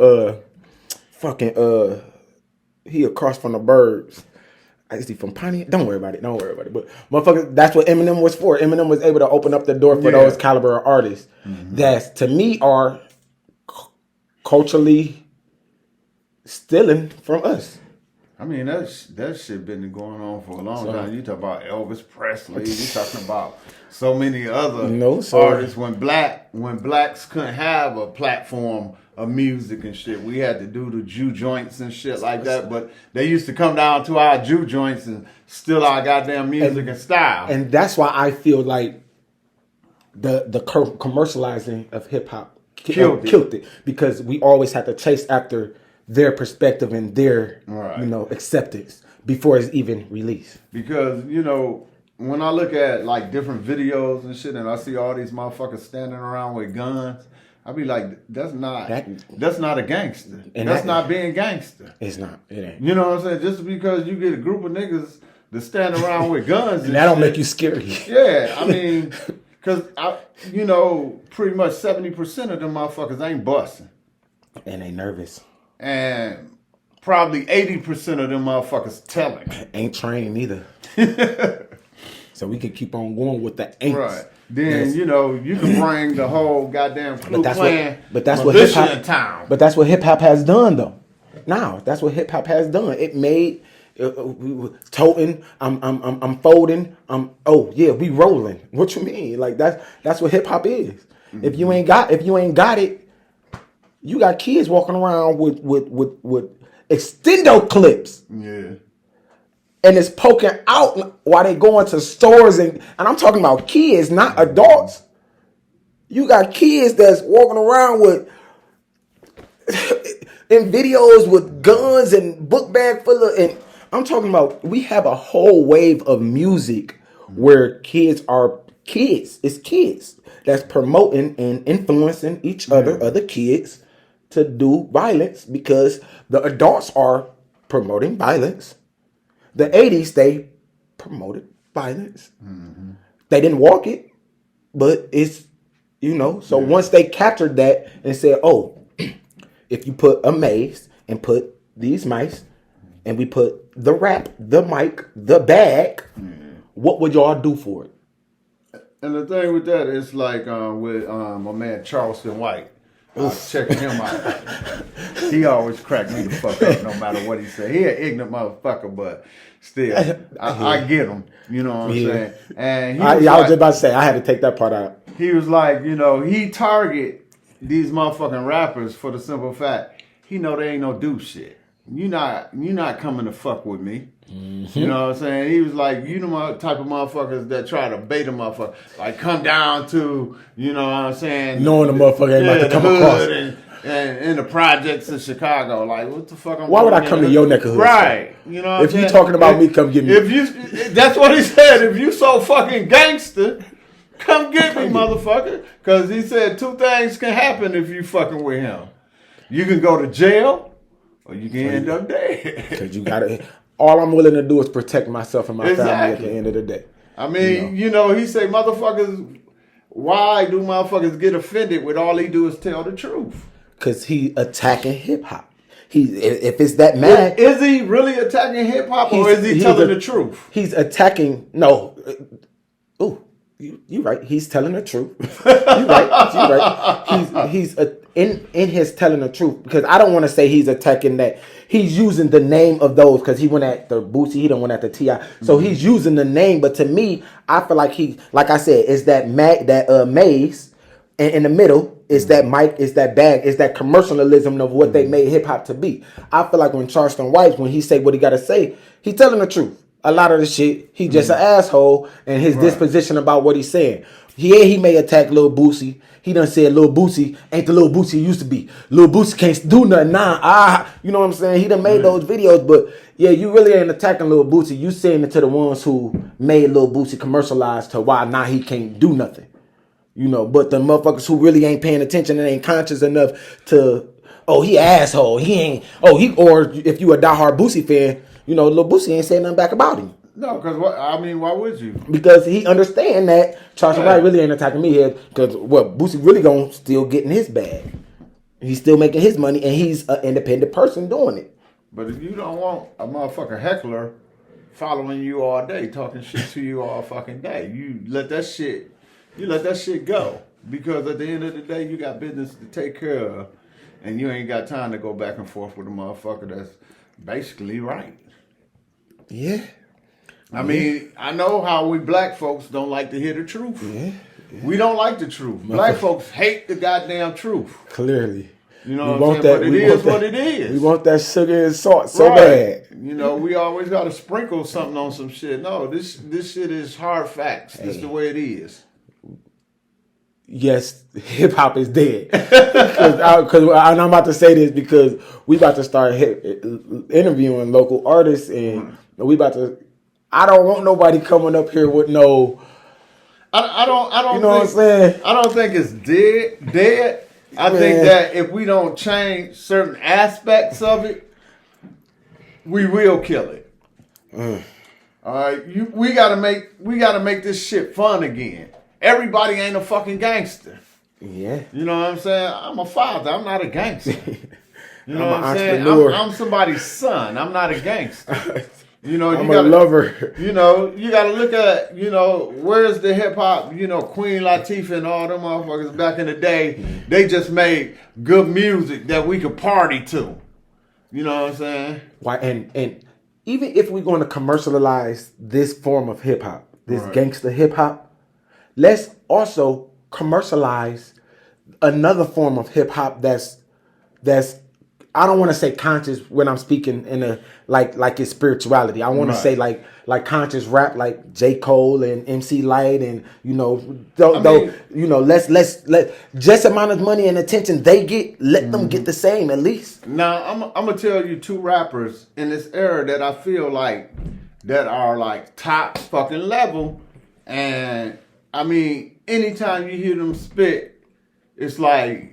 Speaker 2: he across from the Burbs. Is he from Pontiac? Don't worry about it. But motherfucker, that's what Eminem was for. Eminem was able to open up the door for those caliber of artists that to me are culturally stealing from us.
Speaker 3: I mean, that shit been going on for a long time. You talk about Elvis Presley. You talking about so many other artists. When blacks couldn't have a platform of music and shit, we had to do the Jew joints and shit like that. But they used to come down to our Jew joints and steal our goddamn music and style.
Speaker 2: And that's why I feel like the commercializing of hip hop killed it because we always had to chase after their perspective and their acceptance before it's even released.
Speaker 3: Because when I look at like different videos and shit, and I see all these motherfuckers standing around with guns, I be like, that's not a gangster. And that's not being gangster.
Speaker 2: It's not. It ain't.
Speaker 3: You know what I'm saying? Just because you get a group of niggas that stand around with guns,
Speaker 2: and that don't make you scary.
Speaker 3: Yeah, I mean, because pretty much 70% of them motherfuckers ain't busting,
Speaker 2: and they nervous.
Speaker 3: And probably 80% of them motherfuckers telling.
Speaker 2: Ain't trained either. So we can keep on going with the ain'ts.
Speaker 3: Right. Then, you can bring the whole goddamn Ku Clan militia in town.
Speaker 2: But that's what hip hop has done, though. Now, that's what hip hop has done. It made toting, I'm folding, we rolling. What you mean? Like that's what hip hop is. Mm-hmm. If you ain't got it, you got kids walking around with extendo clips.
Speaker 3: Yeah.
Speaker 2: And it's poking out while they go into stores and I'm talking about kids, not adults. You got kids that's walking around with in videos with guns and book bag full of, and I'm talking about we have a whole wave of music where kids are kids. It's kids that's promoting and influencing each other kids to do violence because the adults are promoting violence. The 80s, they promoted violence. Mm-hmm. They didn't walk it, but it's You know, so once they captured that and said, oh, if you put a maze and put these mice and we put the rap, the mic, the bag, what would y'all do for it?
Speaker 3: And the thing with that is like with my man Charleston White. Checking him out. He always cracked me the fuck up no matter what he said. He an ignorant motherfucker, but still, I get him. You know what I'm saying? And
Speaker 2: I was just about to say, I had to take that part out.
Speaker 3: He was like, you know, he target these motherfucking rappers for the simple fact, he know they ain't no do shit. You not coming to fuck with me. Mm-hmm. You know what I'm saying? He was like, you the type of motherfuckers that try to bait a motherfucker. Like come down to, you know what I'm saying?
Speaker 2: Knowing the motherfucker ain't about to come across.
Speaker 3: And in the projects in Chicago, like what the fuck?
Speaker 2: Why would I come to your neck of hood?
Speaker 3: Right. You know what
Speaker 2: if you talking about me, come get me.
Speaker 3: That's what he said. If you so fucking gangster, come get me, motherfucker. Because he said 2 things can happen if you fucking with him. You can go to jail or you can end up dead. Because
Speaker 2: you got to... All I'm willing to do is protect myself and my family at the end of the day.
Speaker 3: I mean, you know he say, motherfuckers, why do motherfuckers get offended when all he do is tell the truth?
Speaker 2: Because he attacking hip-hop. If it's that mad...
Speaker 3: Is he really attacking hip-hop or is he telling the truth?
Speaker 2: He's attacking... No. Ooh. You right. He's telling the truth. You right. He's in his telling the truth, because I don't want to say he's attacking that. He's using the name of those because he went at the Boosie, he done went at the T.I. So he's using the name, but to me, I feel like he, like I said, is that maze, and in the middle is that mic, is that bag, is that commercialism of what they made hip hop to be. I feel like when Charleston White, when he say what he got to say, he telling the truth. A lot of the shit, he just an asshole, and his disposition about what he's saying. He may attack Lil Boosie. He done said Lil Boosie ain't the Lil Boosie he used to be. Lil Boosie can't do nothing now. You know what I'm saying? He done made those videos, but yeah, you really ain't attacking Lil Boosie. You saying it to the ones who made Lil Boosie commercialized to why now he can't do nothing. You know, but the motherfuckers who really ain't paying attention and ain't conscious enough to, oh, he asshole. He ain't, or if you a diehard Boosie fan, you know, Lil Boosie ain't saying nothing back about him.
Speaker 3: No, because why would you?
Speaker 2: Because he understand that Charleston White really ain't attacking me here. Because Boosie really gonna still get in his bag. He's still making his money, and he's an independent person doing it.
Speaker 3: But if you don't want a motherfucking heckler following you all day, talking shit to you all fucking day, you let that shit go. Because at the end of the day, you got business to take care of, and you ain't got time to go back and forth with a motherfucker that's basically right.
Speaker 2: Yeah.
Speaker 3: I mean, I know how we black folks don't like to hear the truth. Yeah. We don't like the truth. Black folks hate the goddamn truth.
Speaker 2: Clearly.
Speaker 3: You know what I'm saying? But it is what it is.
Speaker 2: We want that sugar and salt so bad.
Speaker 3: You know, we always got to sprinkle something on some shit. No, this shit is hard facts. This is the way it is.
Speaker 2: Yes, hip hop is dead. And I'm about to say this because we about to start interviewing local artists, and we about to. I don't want nobody coming up here with no.
Speaker 3: I don't.
Speaker 2: You know what I'm saying?
Speaker 3: I don't think it's dead. I think that if we don't change certain aspects of it, we will kill it. All right, we gotta make this shit fun again. Everybody ain't a fucking gangster.
Speaker 2: Yeah.
Speaker 3: You know what I'm saying? I'm a father. I'm not a gangster. You know what I'm saying? I'm somebody's son. I'm not a gangster. You know,
Speaker 2: I'm a lover.
Speaker 3: You know, you got to look at, you know, where's the hip hop, you know, Queen Latifah and all them motherfuckers back in the day, they just made good music that we could party to. You know what I'm saying?
Speaker 2: Why? And even if we're going to commercialize this form of hip hop, this gangster hip hop, let's also commercialize another form of hip hop that's I don't want to say conscious when I'm speaking in a like it's spirituality. I want to say like conscious rap, like J. Cole and MC Lyte, and you know, let's just amount of money and attention they get, let them get the same at least.
Speaker 3: Now I'm gonna tell you 2 rappers in this era that I feel like that are like top fucking level, and I mean anytime you hear them spit, it's like.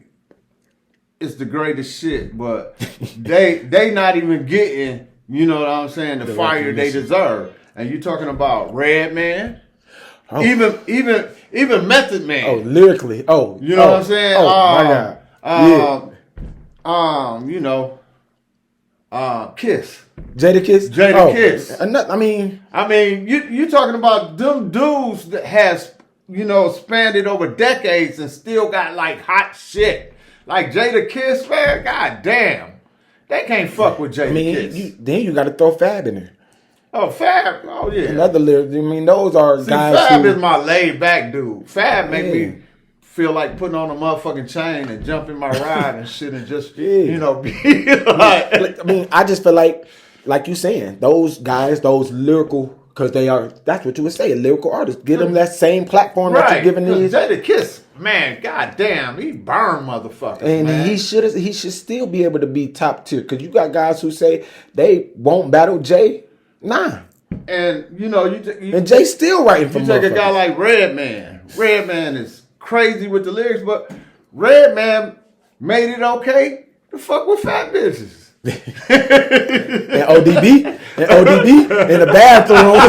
Speaker 3: It's the greatest shit, but they not even getting, you know what I'm saying, the fire they deserve. And you talking about Redman?
Speaker 2: Oh.
Speaker 3: Even Method Man.
Speaker 2: Oh, lyrically. Oh,
Speaker 3: you know what I'm saying?
Speaker 2: Oh my God.
Speaker 3: You know, Kiss.
Speaker 2: Jadakiss.
Speaker 3: Jadakiss.
Speaker 2: I mean,
Speaker 3: you talking about them dudes that has, you know, spanned it over decades and still got like hot shit. Like Jadakiss, man, god damn. They can't fuck with Jadakiss.
Speaker 2: Then you got to throw Fab in there.
Speaker 3: Oh, Fab. Oh, yeah.
Speaker 2: Another lyric. I mean, those are guys
Speaker 3: Fab
Speaker 2: who...
Speaker 3: is my laid back dude. Fab make me feel like putting on a motherfucking chain and jump in my ride and shit and just, you know, be like...
Speaker 2: I mean, I just feel like you saying, those guys, those lyrical, because they are, that's what you would say, lyrical artists. Give them that same platform that you're giving these.
Speaker 3: Jadakiss, man, goddamn, he burned motherfuckers,
Speaker 2: and
Speaker 3: man.
Speaker 2: he should still be able to be top tier, because you got guys who say they won't battle Jay. Nah.
Speaker 3: And, you know,
Speaker 2: and Jay still writing for
Speaker 3: you take a guy like Redman. Redman is crazy with the lyrics, but Redman made it okay to fuck with fat bitches.
Speaker 2: and ODB in the bathroom.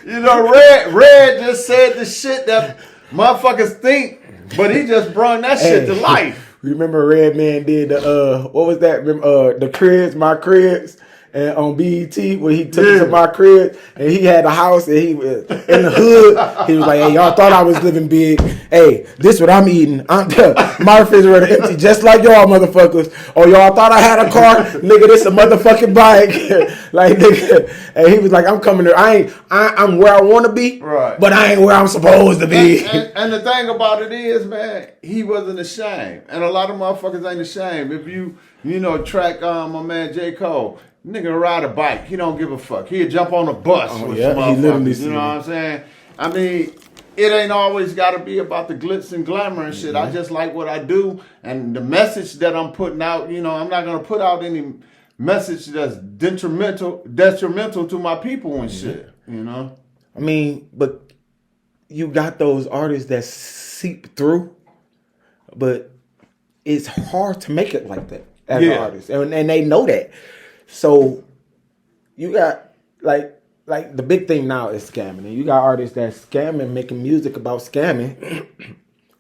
Speaker 3: You know, Red just said the shit that motherfuckers think, but he just brought that shit to life.
Speaker 2: Remember Redman did the what was that? The Cribs, My Cribs, and on BET where he took it to My Cribs and he had a house and he was in the hood. He was like, "Hey, y'all thought I was living big. Hey, this what I'm eating. My refrigerator empty just like y'all motherfuckers. Or y'all thought I had a car? Nigga, this a motherfucking bike." Like, nigga. And he was like, "I'm coming there. I'm where I want to be,
Speaker 3: right,
Speaker 2: but I ain't where I'm supposed to be."
Speaker 3: And the thing about it is, man, he wasn't ashamed. And a lot of motherfuckers ain't ashamed. If you know, track my man J. Cole, nigga ride a bike. He don't give a fuck. He'd jump on a bus with some motherfuckers. You know what I'm saying? I mean, it ain't always got to be about the glitz and glamour and shit. I just like what I do. And the message that I'm putting out, you know, I'm not going to put out any message that's detrimental to my people and shit, you know?
Speaker 2: I mean, but you got those artists that seep through, but it's hard to make it like that as an artist. And they know that. So you got like the big thing now is scamming, and you got artists that scamming, making music about scamming,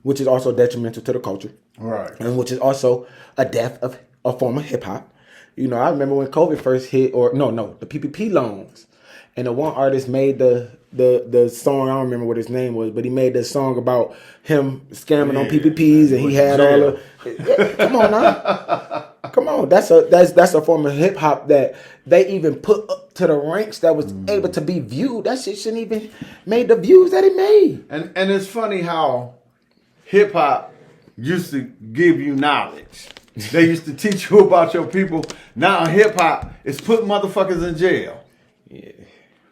Speaker 2: which is also detrimental to the culture,
Speaker 3: right? And
Speaker 2: which is also a death of a form of hip hop. You know, I remember when COVID first hit, or the PPP loans, and the one artist made the song. I don't remember what his name was, but he made the song about him scamming on PPPs, and he had all of. Come on now. Come on, that's a form of hip hop that they even put up to the ranks that was able to be viewed. That shit shouldn't even made the views that it made.
Speaker 3: And it's funny how hip hop used to give you knowledge. They used to teach you about your people. Now hip hop is putting motherfuckers in jail.
Speaker 2: Yeah.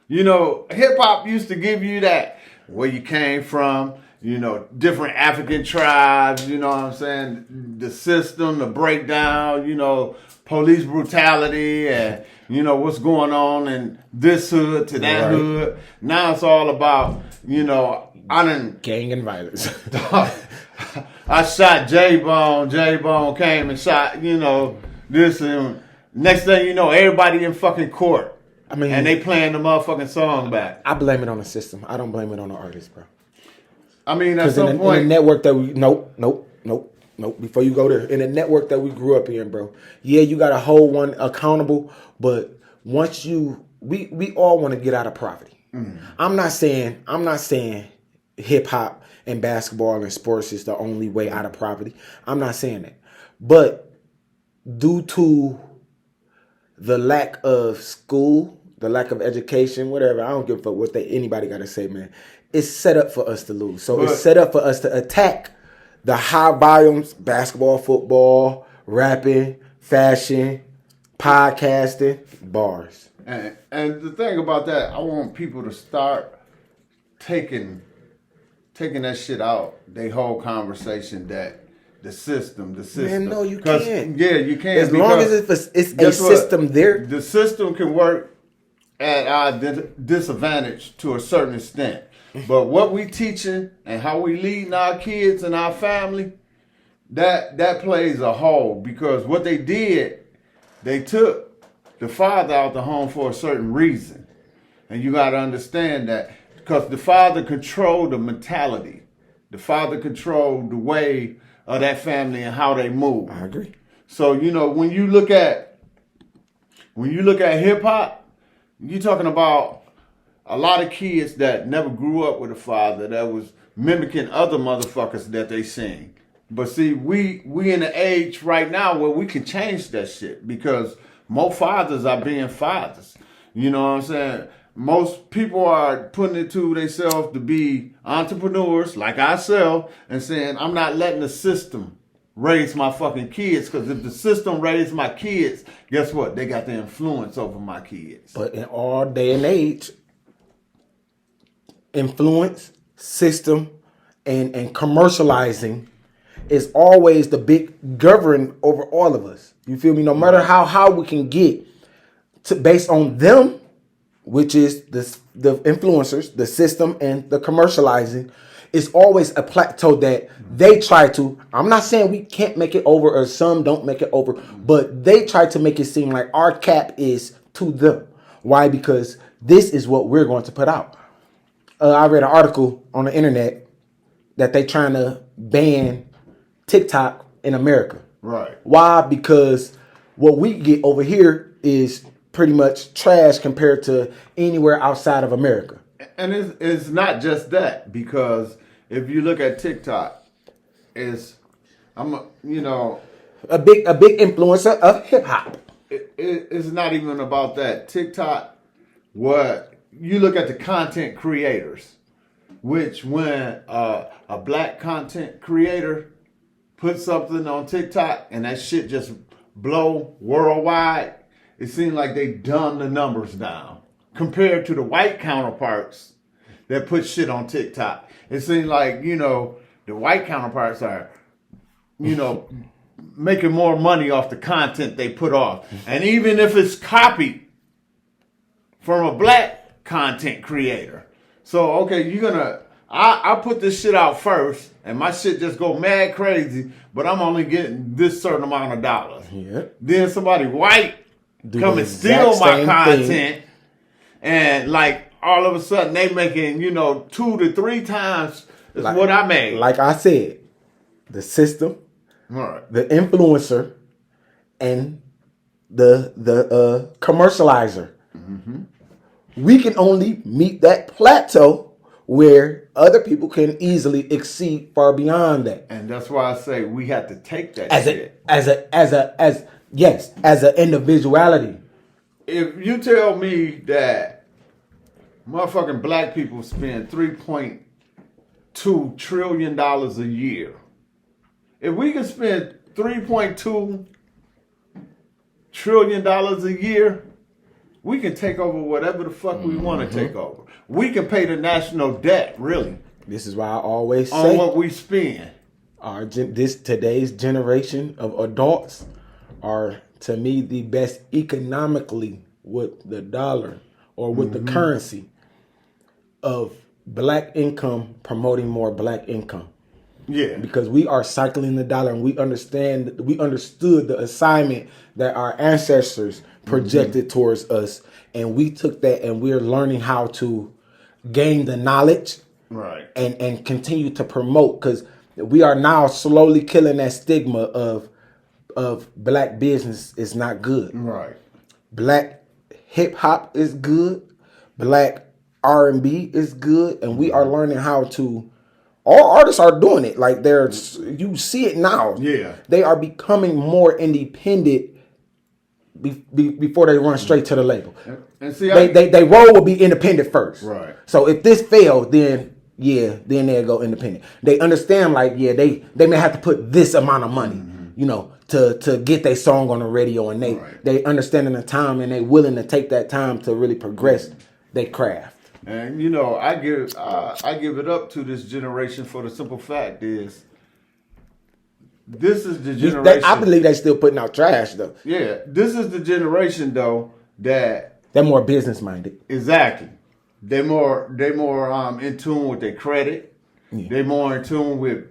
Speaker 3: You know, hip hop used to give you that where you came from. You know, different African tribes, you know what I'm saying? The system, the breakdown, you know, police brutality and, you know, what's going on in this hood to that hood. Now it's all about, you know,
Speaker 2: gang and violence.
Speaker 3: I shot J-Bone. J-Bone came and shot, you know, this and next thing you know, everybody in fucking court. I mean, and they playing the motherfucking song back.
Speaker 2: I blame it on the system. I don't blame it on the artist, bro.
Speaker 3: I mean, at some point,
Speaker 2: in the network that we nope. Before you go there, in the network that we grew up in, bro. Yeah, you got to hold one accountable, but once we all want to get out of poverty. I'm not saying hip hop and basketball and sports is the only way out of poverty. I'm not saying that, but due to the lack of school, the lack of education, whatever, I don't give a fuck what anybody got to say, man. It's set up for us to lose. So it's set up for us to attack the high volumes, basketball, football, rapping, fashion, podcasting, bars.
Speaker 3: And the thing about that, I want people to start taking that shit out. They whole conversation that the system.
Speaker 2: Man, no, you can't.
Speaker 3: Yeah, you can't.
Speaker 2: As long as it's a system there.
Speaker 3: The system can work at our disadvantage to a certain extent. But what we teaching and how we leading our kids and our family, that plays a whole. Because what they did, they took the father out the home for a certain reason. And you got to understand that. because the father controlled the mentality. The father controlled the way of that family and how they move.
Speaker 2: I agree.
Speaker 3: So when you look at hip hop, you're talking about a lot of kids that never grew up with a father that was mimicking other motherfuckers that they sing. But see, we in the age right now where we can change that shit because more fathers are being fathers. You know what I'm saying? Most people are putting it to themselves to be entrepreneurs like ourselves and saying, I'm not letting the system raise my fucking kids, because if the system raised my kids, guess what? They got the influence over my kids.
Speaker 2: But in all day and age, influence, system, and commercializing is always the big govern over all of us. You feel me? No matter how we can get to based on them, which is the influencers, the system, and the commercializing, is always a plateau that they try to. I'm not saying we can't make it over or some don't make it over, but they try to make it seem like our cap is to them. Why? Because this is what we're going to put out. I read an article on the internet that they trying to ban TikTok in America.
Speaker 3: Right.
Speaker 2: Why? Because what we get over here is pretty much trash compared to anywhere outside of America.
Speaker 3: And it's not just that, because if you look at TikTok, a
Speaker 2: big influencer of hip hop.
Speaker 3: It's not even about that. TikTok, what you look at the content creators, which when a black content creator puts something on TikTok and that shit just blow worldwide, it seems like they dumb the numbers down compared to the white counterparts that put shit on TikTok. It seems like, the white counterparts are, making more money off the content they put off. And even if it's copied from a black content creator. So, okay, I put this shit out first and my shit just go mad crazy, but I'm only getting this certain amount of dollars.
Speaker 2: Yeah.
Speaker 3: Then somebody white come and steal my content and like all of a sudden they making, 2 to 3 times what I made.
Speaker 2: Like I said, the system,
Speaker 3: right,
Speaker 2: the influencer, and the commercializer. Mm-hmm. We can only meet that plateau where other people can easily exceed far beyond that.
Speaker 3: And that's why I say we have to take that
Speaker 2: as
Speaker 3: shit.
Speaker 2: As an individuality.
Speaker 3: If you tell me that motherfucking black people spend $3.2 trillion a year, if we can spend $3.2 trillion a year, we can take over whatever the fuck we want to take over. We can pay the national debt, really.
Speaker 2: This is why I always
Speaker 3: on
Speaker 2: say
Speaker 3: what we spend.
Speaker 2: Today's generation of adults are, to me, the best economically with the dollar or with the currency of black income, promoting more black income.
Speaker 3: Yeah.
Speaker 2: Because we are cycling the dollar and we understood the assignment that our ancestors projected towards us. And we took that and we're learning how to gain the knowledge,
Speaker 3: right,
Speaker 2: and continue to promote, because we are now slowly killing that stigma of black business is not good.
Speaker 3: Right.
Speaker 2: Black hip hop is good. Black R&B is good, and we are learning how to. All artists are doing it. Like you see it now.
Speaker 3: Yeah.
Speaker 2: They are becoming more independent before they run straight to the label.
Speaker 3: And see,
Speaker 2: they role will be independent first.
Speaker 3: Right.
Speaker 2: So if this fails, then they'll go independent. They understand, they may have to put this amount of money, to get their song on the radio, and they understanding the time and they willing to take that time to really progress their craft.
Speaker 3: And I give it up to this generation for the simple fact is this is the generation.
Speaker 2: I believe they still putting out trash though.
Speaker 3: Yeah, this is the generation though that
Speaker 2: they're more business minded.
Speaker 3: Exactly. They more in tune with their credit. Yeah. They more in tune with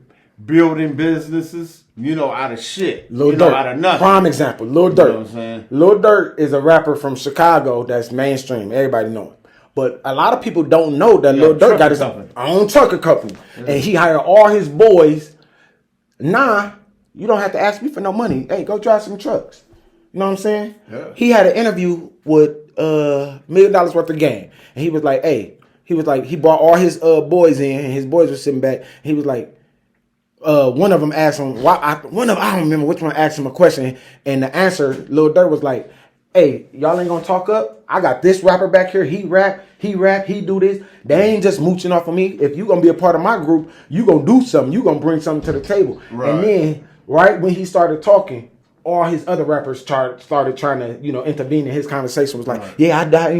Speaker 3: building businesses. Out of shit.
Speaker 2: Lil Durk,
Speaker 3: out of nothing.
Speaker 2: Prime example, Lil Durk.
Speaker 3: You know what I'm saying?
Speaker 2: Lil Durk is a rapper from Chicago that's mainstream. Everybody know him. But a lot of people don't know that
Speaker 3: Yeah,
Speaker 2: Lil Durk got
Speaker 3: trucking
Speaker 2: his
Speaker 3: company.
Speaker 2: own trucker company. And he hired all his boys. Nah, you don't have to ask me for no money. Hey, go drive some trucks. You know what I'm saying?
Speaker 3: Yeah.
Speaker 2: He had an interview with $1 million worth of game. And he was like, hey, he brought all his boys in, and his boys were sitting back. He was like, one of them asked him, I don't remember which one asked him a question, and the answer, Lil Durk was like, hey, y'all ain't gonna talk up? I got this rapper back here, he rap, he do this. They ain't just mooching off of me. If you gonna be a part of my group, you gonna do something. You gonna bring something to the table.
Speaker 3: Right.
Speaker 2: And then, right when he started talking, all his other rappers started trying to, intervene in his conversation. Was like, yeah, I died,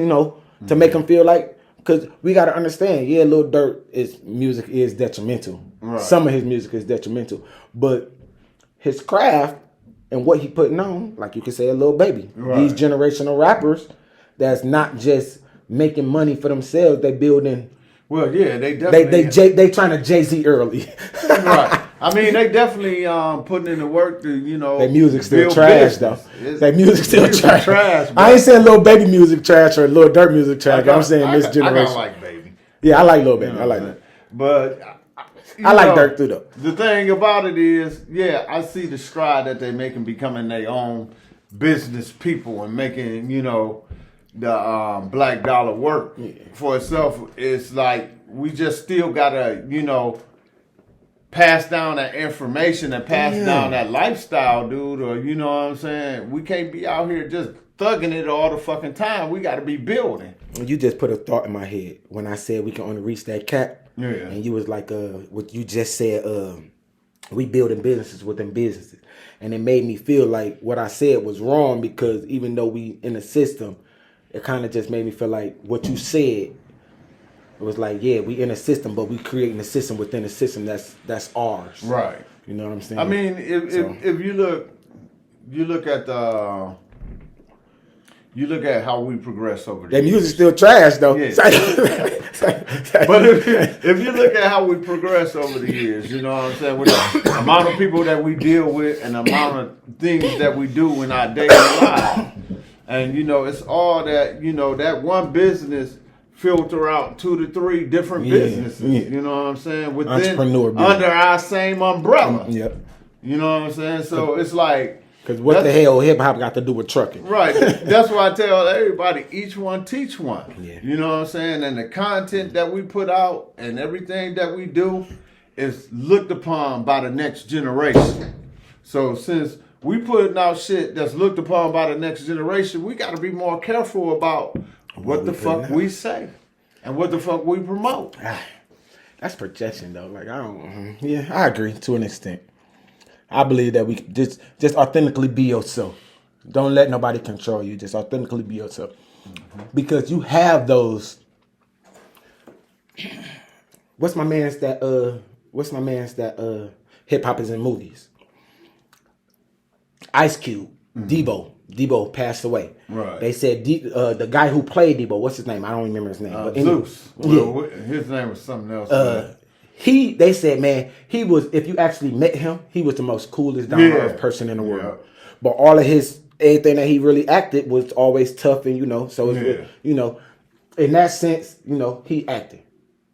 Speaker 2: to make him feel like, because we got to understand, yeah, Lil Durk music is detrimental.
Speaker 3: Right.
Speaker 2: Some of his music is detrimental. But his craft and what he putting on, like you could say a Lil Baby.
Speaker 3: Right.
Speaker 2: These generational rappers that's not just making money for themselves, they building.
Speaker 3: Well, yeah, they definitely
Speaker 2: they trying to Jay-Z early.
Speaker 3: right. I mean, they definitely putting in the work to,
Speaker 2: Their music still
Speaker 3: build
Speaker 2: trash
Speaker 3: business.
Speaker 2: though. Their music still
Speaker 3: music
Speaker 2: trash.
Speaker 3: trash, bro.
Speaker 2: I ain't saying Lil Baby music trash or Lil Durk music trash. I'm saying this
Speaker 3: I
Speaker 2: generation.
Speaker 3: like Baby.
Speaker 2: Yeah, I like Lil Baby. I like that.
Speaker 3: But
Speaker 2: I like Durk too though.
Speaker 3: The thing about it is, yeah, I see the stride that they making becoming their own business people and making, the black dollar work for itself. It's like we just still gotta, pass down that information and pass down that lifestyle, dude, or you know what I'm saying? We can't be out here just thugging it all the fucking time. We gotta be building.
Speaker 2: You just put a thought in my head when I said we can only reach that cap.
Speaker 3: Yeah.
Speaker 2: And you was like, what you just said, we building businesses within businesses. And it made me feel like what I said was wrong because even though we in the system, it kind of just made me feel like what you said. It was like, yeah, we in a system, but we creating a system within a system that's ours.
Speaker 3: Right.
Speaker 2: You know what I'm saying?
Speaker 3: I mean, if you look at how we progress over the
Speaker 2: that
Speaker 3: years.
Speaker 2: music still trash though.
Speaker 3: Yeah. But if you look at how we progress over the years, you know what I'm saying, with the amount of people that we deal with and the amount of things that we do in our daily life, and it's all that that one business filter out 2 to 3 different businesses.
Speaker 2: Yeah.
Speaker 3: You know what I'm saying? Within
Speaker 2: Entrepreneur business.
Speaker 3: under our same umbrella.
Speaker 2: Yep.
Speaker 3: You know what I'm saying? So it's like.
Speaker 2: Because what the hell hip hop got to do with trucking?
Speaker 3: Right. That's why I tell everybody, each one teach one.
Speaker 2: Yeah.
Speaker 3: You know what I'm saying? And the content that we put out and everything that we do is looked upon by the next generation. So since we putting out shit that's looked upon by the next generation, we got to be more careful about what the fuck we say and what the fuck we promote.
Speaker 2: That's projection though. Like I agree to an extent. I believe that we just authentically be yourself. Don't let nobody control you. Just authentically be yourself. Because you have those. What's my man's that hip hop is in movies? Ice Cube, Debo. Debo passed away.
Speaker 3: Right.
Speaker 2: They said the guy who played Debo, what's his name? I don't remember his name. But
Speaker 3: Zeus.
Speaker 2: Yeah.
Speaker 3: Well, his name was something else.
Speaker 2: They said, man, he was, if you actually met him, he was the most coolest down to earth person in the world.
Speaker 3: Yeah.
Speaker 2: But all of everything that he really acted was always tough and, so it's, in that sense, he acted.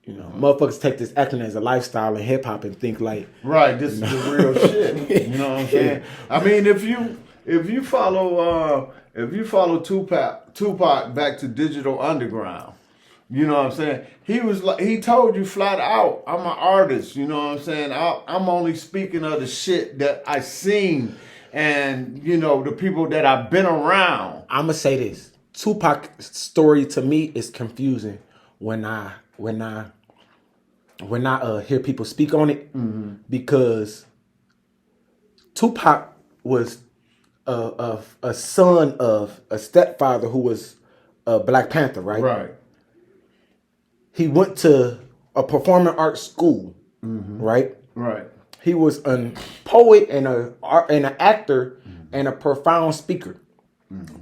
Speaker 2: Motherfuckers take this acting as a lifestyle in hip hop and think like.
Speaker 3: Right, this is the real shit. You know what I'm saying? I mean, if you follow Tupac back to Digital Underground, you know what I'm saying? He told you flat out, I'm an artist, you know what I'm saying? I'm only speaking of the shit that I seen and, the people that I've been around.
Speaker 2: I'm going to say this. Tupac's story to me is confusing when I hear people speak on it because Tupac was a son of a stepfather who was a Black Panther, right?
Speaker 3: Right.
Speaker 2: He went to a performing arts school, right?
Speaker 3: Right.
Speaker 2: He was a poet and an actor and a profound speaker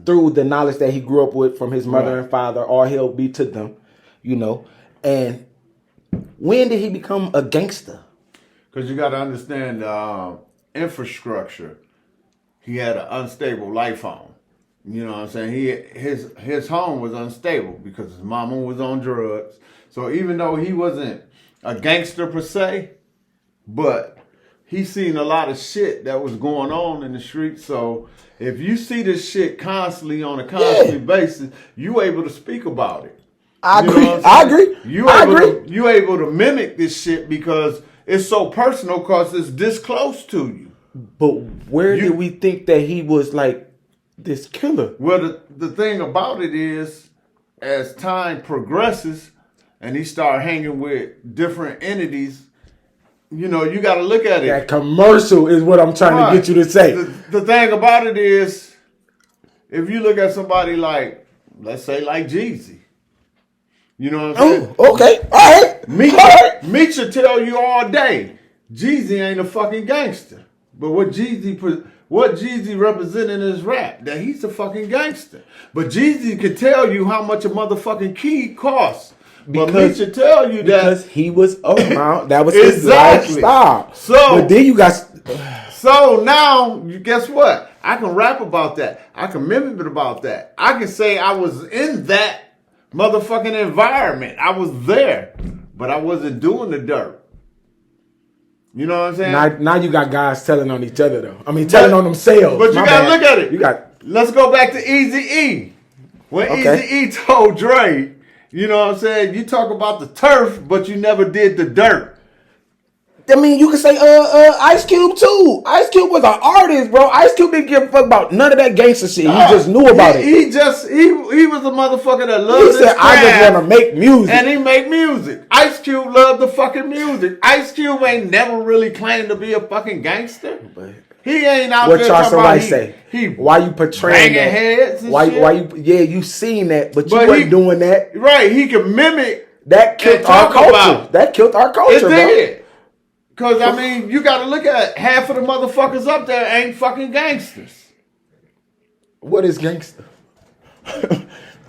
Speaker 2: through the knowledge that he grew up with from his mother and father. All hail be to them, And when did he become a gangster?
Speaker 3: Because you got to understand infrastructure. He had an unstable life on. You know what I'm saying? His home was unstable because his mama was on drugs. So even though he wasn't a gangster per se, but he seen a lot of shit that was going on in the street. So if you see this shit constantly on a constant basis, you able to speak about it.
Speaker 2: I
Speaker 3: You know
Speaker 2: agree.
Speaker 3: what I'm
Speaker 2: I
Speaker 3: saying?
Speaker 2: agree.
Speaker 3: You able to mimic this shit because it's so personal because it's this close to you.
Speaker 2: But where did we think that he was like this killer?
Speaker 3: Well, the thing about it is, as time progresses and he start hanging with different entities, you know, you got to look at it.
Speaker 2: That commercial is what I'm trying to get you to say.
Speaker 3: The thing about it is, if you look at somebody like, let's say like Jeezy, you know what I'm saying?
Speaker 2: Oh, okay. All right.
Speaker 3: Meech should tell you all day, Jeezy ain't a fucking gangster. But what Jeezy represented in his rap, that he's a fucking gangster. But Jeezy could tell you how much a motherfucking key costs. But Meech should tell you that
Speaker 2: because he was around. That was his
Speaker 3: Exactly.
Speaker 2: lifestyle.
Speaker 3: So-
Speaker 2: but then you got.
Speaker 3: So now, guess what? I can rap about that. I can mimic it about that. I can say I was in that motherfucking environment. I was there, but I wasn't doing the dirt. You know what I'm saying?
Speaker 2: Now you got guys telling on each other though. I mean, telling on themselves.
Speaker 3: But you
Speaker 2: My
Speaker 3: gotta
Speaker 2: bad.
Speaker 3: look at it.
Speaker 2: You got.
Speaker 3: Let's go back to Eazy-E. When
Speaker 2: Okay.
Speaker 3: Eazy-E told Dre, you know what I'm saying? You talk about the turf, but you never did the dirt.
Speaker 2: I mean, you can say Ice Cube too. Ice Cube was an artist, bro. Ice Cube didn't give a fuck about none of that gangster shit. He just knew about it.
Speaker 3: He was a motherfucker that loved
Speaker 2: He
Speaker 3: his
Speaker 2: said, "I just
Speaker 3: craft,
Speaker 2: want to make music."
Speaker 3: and he make music. Ice Cube loved the fucking music. Ice Cube ain't never really claimed to be a fucking gangster. He ain't out
Speaker 2: What
Speaker 3: there
Speaker 2: Charles
Speaker 3: talking about
Speaker 2: Rice say?
Speaker 3: He
Speaker 2: Why you portraying
Speaker 3: banging
Speaker 2: that?
Speaker 3: heads and
Speaker 2: Why
Speaker 3: shit?
Speaker 2: you seen that, but you
Speaker 3: But
Speaker 2: wasn't
Speaker 3: he-
Speaker 2: doing that.
Speaker 3: right? He can mimic.
Speaker 2: That killed
Speaker 3: and
Speaker 2: our
Speaker 3: talk
Speaker 2: culture.
Speaker 3: about.
Speaker 2: That killed our
Speaker 3: It
Speaker 2: culture, bro.
Speaker 3: did. Cause I mean, you got to look at half of the motherfuckers up there ain't fucking gangsters.
Speaker 2: What is gangster?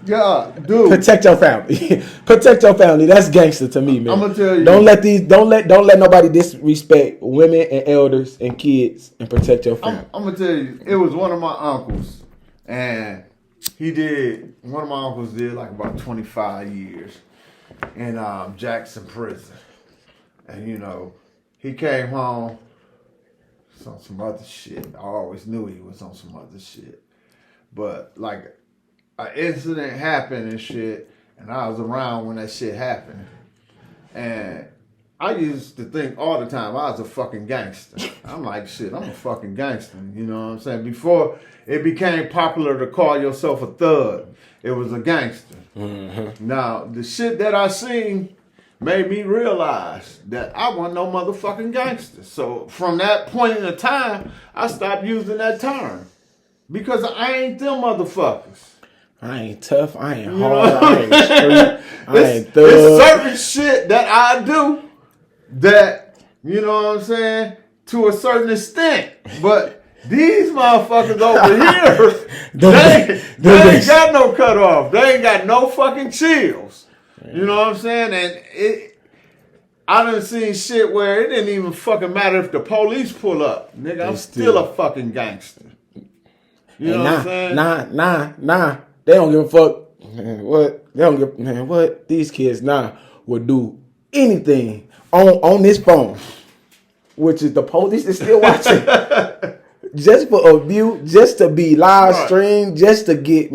Speaker 3: Yeah, dude.
Speaker 2: Protect your family. Protect your family. That's gangster to me, man.
Speaker 3: I'ma tell you.
Speaker 2: Don't let nobody disrespect women and elders and kids, and protect your family.
Speaker 3: I'm gonna tell you, it was one of my uncles, and one of my uncles did like about 25 years in Jackson prison, and you know, he came home on some other shit. I always knew he was on some other shit, but like an incident happened and shit, and I was around when that shit happened, and I used to think all the time I was a fucking gangster. I'm like, shit, I'm a fucking gangster. You know what I'm saying? Before it became popular to call yourself a thug, it was a gangster.
Speaker 2: Mm-hmm.
Speaker 3: Now, the shit that I seen made me realize that I wasn't no motherfucking gangster. So from that point in time, I stopped using that term. Because I ain't them motherfuckers.
Speaker 2: I ain't tough. I ain't
Speaker 3: You
Speaker 2: hard.
Speaker 3: know?
Speaker 2: I ain't street. I ain't
Speaker 3: There's
Speaker 2: thug.
Speaker 3: certain shit that I do that, you know what I'm saying, to a certain extent. But these motherfuckers over here, they ain't got no cutoff. They ain't got no fucking chills. You know what I'm saying? And I done seen shit where it didn't even fucking matter if the police pull up. Nigga, I'm still a fucking gangster. You know what I'm saying?
Speaker 2: Nah. They don't give a fuck. Man, what? They don't give. Man, what? These kids would do anything on this phone, which is the police is still watching, just for a view, just to be live streamed, just to get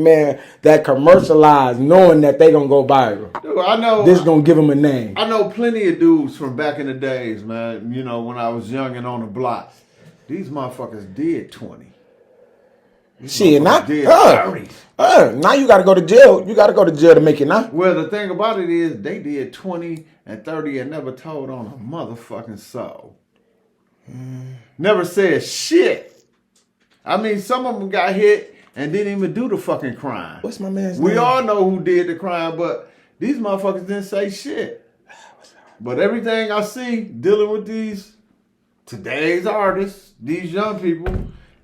Speaker 2: that commercialized, knowing that they gonna go viral.
Speaker 3: Dude, I know
Speaker 2: this gonna give them a name.
Speaker 3: I know plenty of dudes from back in the days, man. You know, when I was young and on the block, these motherfuckers did 20.
Speaker 2: Shit, not
Speaker 3: did 30.
Speaker 2: now you gotta go to jail. You gotta go to jail to make it now.
Speaker 3: Well, the thing about it is they did 20 and 30 and never told on a motherfucking soul. Never said shit. I mean, some of them got hit and didn't even do the fucking crime.
Speaker 2: What's my man's
Speaker 3: We
Speaker 2: name?
Speaker 3: all know who did the crime, but these motherfuckers didn't say shit. But everything I see dealing with today's artists, these young people,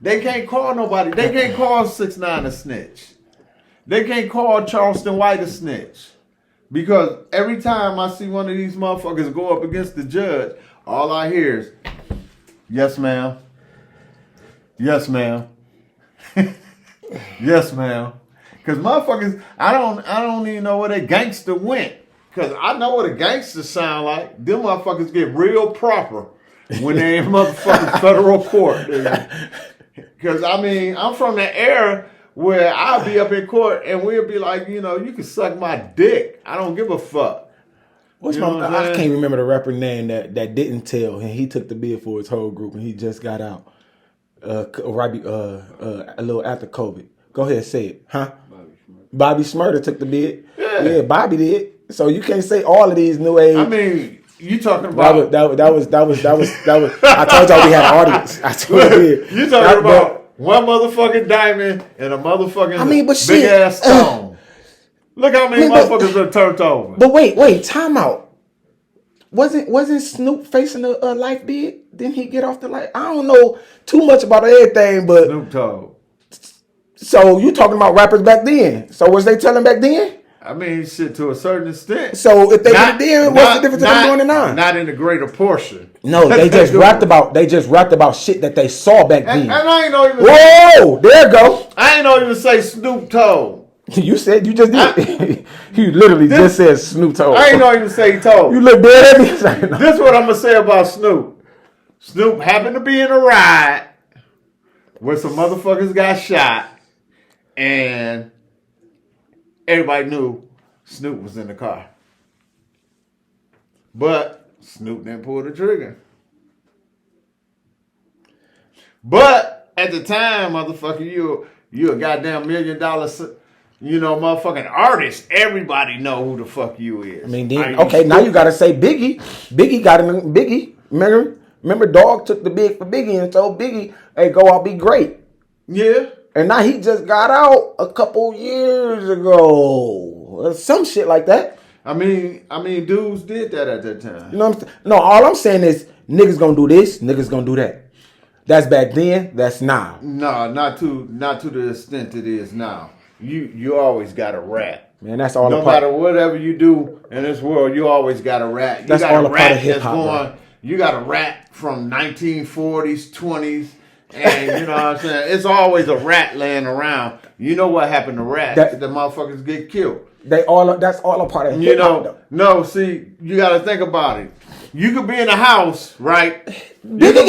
Speaker 3: they can't call nobody. They can't call 6ix9ine a snitch. They can't call Charleston White a snitch. Because every time I see one of these motherfuckers go up against the judge, all I hear is, yes, ma'am. Yes, ma'am. Yes, ma'am. Cause motherfuckers, I don't even know where they gangster went. Cause I know what a gangster sound like. Them motherfuckers get real proper when they in motherfucking federal court. Dude. Cause I mean, I'm from the era where I'll be up in court and we'll be like, you know, you can suck my dick. I don't give a fuck.
Speaker 2: What's
Speaker 3: You know
Speaker 2: my?
Speaker 3: what I'm
Speaker 2: I
Speaker 3: saying?
Speaker 2: can't remember the rapper name that didn't tell, and he took the bid for his whole group, and he just got out. Right, a little after COVID. Go ahead, say it, huh? Bobby Shmurda took the bid. Yeah, Bobby did. So you can't say all of these new age.
Speaker 3: I mean, you talking about
Speaker 2: that was. I told y'all we had an audience. I told you.
Speaker 3: you talking about one motherfucking diamond and a motherfucking
Speaker 2: but
Speaker 3: big
Speaker 2: shit,
Speaker 3: ass stone. Look how many motherfuckers are turned over.
Speaker 2: But wait, time out. Wasn't Snoop facing a life bid? Didn't he get off the life? I don't know too much about everything, but
Speaker 3: Snoop Dogg.
Speaker 2: So you talking about rappers back then? So was they telling back then?
Speaker 3: I mean, shit, to a certain extent.
Speaker 2: So if they did it then, what's the difference in them doing it now?
Speaker 3: Not in the greater portion.
Speaker 2: No, they just rapped about shit that they saw back then.
Speaker 3: And I ain't know even.
Speaker 2: Whoa, there you go.
Speaker 3: I ain't know even say Snoop Dogg.
Speaker 2: You said you just did. You literally just said Snoop Dogg.
Speaker 3: I ain't know even say Toad.
Speaker 2: You look dead at me.
Speaker 3: This is what I'm gonna say about Snoop. Snoop happened to be in a ride where some motherfuckers got shot, and everybody knew Snoop was in the car. But Snoop didn't pull the trigger. But at the time, motherfucker, you a goddamn $1 million, motherfucking artist. Everybody know who the fuck you is.
Speaker 2: I mean, now you gotta say Biggie. Biggie. Remember, Dog took the bid for Biggie and told Biggie, "Hey, go out, be great."
Speaker 3: Yeah.
Speaker 2: And now he just got out a couple years ago, some shit like that.
Speaker 3: I mean, dudes did that at that time.
Speaker 2: You know what I'm saying? No, all I'm saying is niggas gonna do this, niggas gonna do that. That's back then. That's now.
Speaker 3: No, not to the extent it is now. You always got a rat.
Speaker 2: Man, that's all.
Speaker 3: No matter whatever you do in this world, you always got a rat. You
Speaker 2: That's
Speaker 3: got
Speaker 2: all
Speaker 3: a
Speaker 2: a part
Speaker 3: rat
Speaker 2: of hip hop.
Speaker 3: going. You got a rat from 1940s, 20s, and you know what I'm saying. It's always a rat laying around. You know what happened to rats? The motherfuckers get killed.
Speaker 2: That's all a part of hip hop.
Speaker 3: No. See, you got to think about it. You could be in a house, right?
Speaker 2: Snoop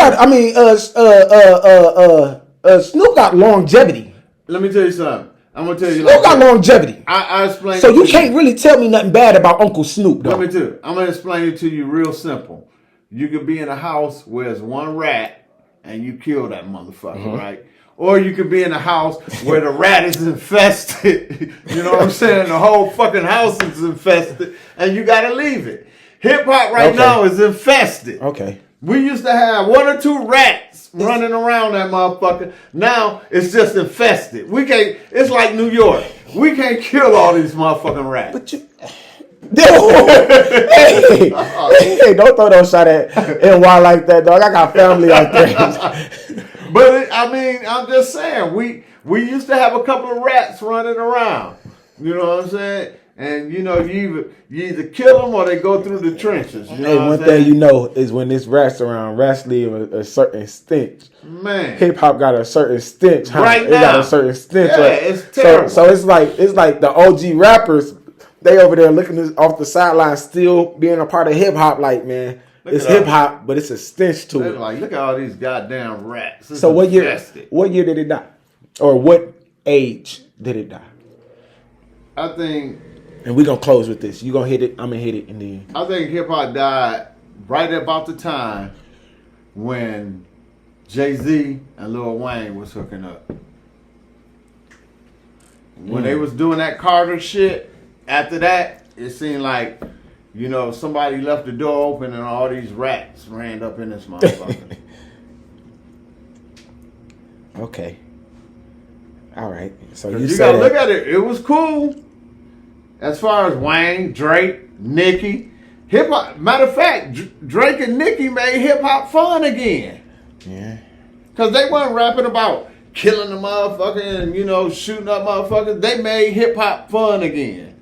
Speaker 2: got longevity.
Speaker 3: Let me tell you something. I'm gonna tell you.
Speaker 2: Snoop got longevity.
Speaker 3: I explain.
Speaker 2: So you can't really tell me nothing bad about Uncle Snoop, though.
Speaker 3: Let me tell you. I'm gonna explain it to you real simple. You could be in a house where there's one rat and you kill that motherfucker, right? Or you could be in a house where the rat is infested. You know what I'm saying? The whole fucking house is infested and you gotta leave it. Hip hop right now is infested.
Speaker 2: Okay.
Speaker 3: We used to have 1 or 2 rats running around that motherfucker. Now it's just infested. We can't. It's like New York. We can't kill all these motherfucking rats.
Speaker 2: But you. hey, don't throw those shot at NY like that, dog. I got family out there.
Speaker 3: But I'm just saying, we used to have a couple of rats running around. You know what I'm saying? And you either kill them or they go through the trenches. You know
Speaker 2: Hey,
Speaker 3: what
Speaker 2: one
Speaker 3: I'm saying?
Speaker 2: thing you know is when this rats around, rats leave a certain stench.
Speaker 3: Man,
Speaker 2: Hip hop got a certain stench. Huh?
Speaker 3: Right
Speaker 2: It got
Speaker 3: now.
Speaker 2: a certain stench.
Speaker 3: Yeah,
Speaker 2: right?
Speaker 3: it's terrible.
Speaker 2: So it's like the OG rappers. They over there looking off the sideline, still being a part of hip hop. Like, man, it's
Speaker 3: at
Speaker 2: hip hop, but it's a stench to
Speaker 3: they're
Speaker 2: it.
Speaker 3: like, look at all these goddamn rats. It's
Speaker 2: So what year?
Speaker 3: infested.
Speaker 2: What year did it die? Or what age did it die?
Speaker 3: I think
Speaker 2: And we're gonna close with this. You gonna hit it, I'm gonna hit it, and then
Speaker 3: hip hop died right about the time when Jay-Z and Lil Wayne was hooking up. When they was doing that Carter shit, after that, it seemed like, somebody left the door open and all these rats ran up in this motherfucker.
Speaker 2: okay. All right. So
Speaker 3: You
Speaker 2: you
Speaker 3: gotta
Speaker 2: said
Speaker 3: look at it. It was cool. As far as Wayne, Drake, Nicki, hip hop. Matter of fact, Drake and Nicki made hip hop fun again.
Speaker 2: Yeah.
Speaker 3: Cause they weren't rapping about killing the motherfucker and shooting up motherfuckers. They made hip hop fun again.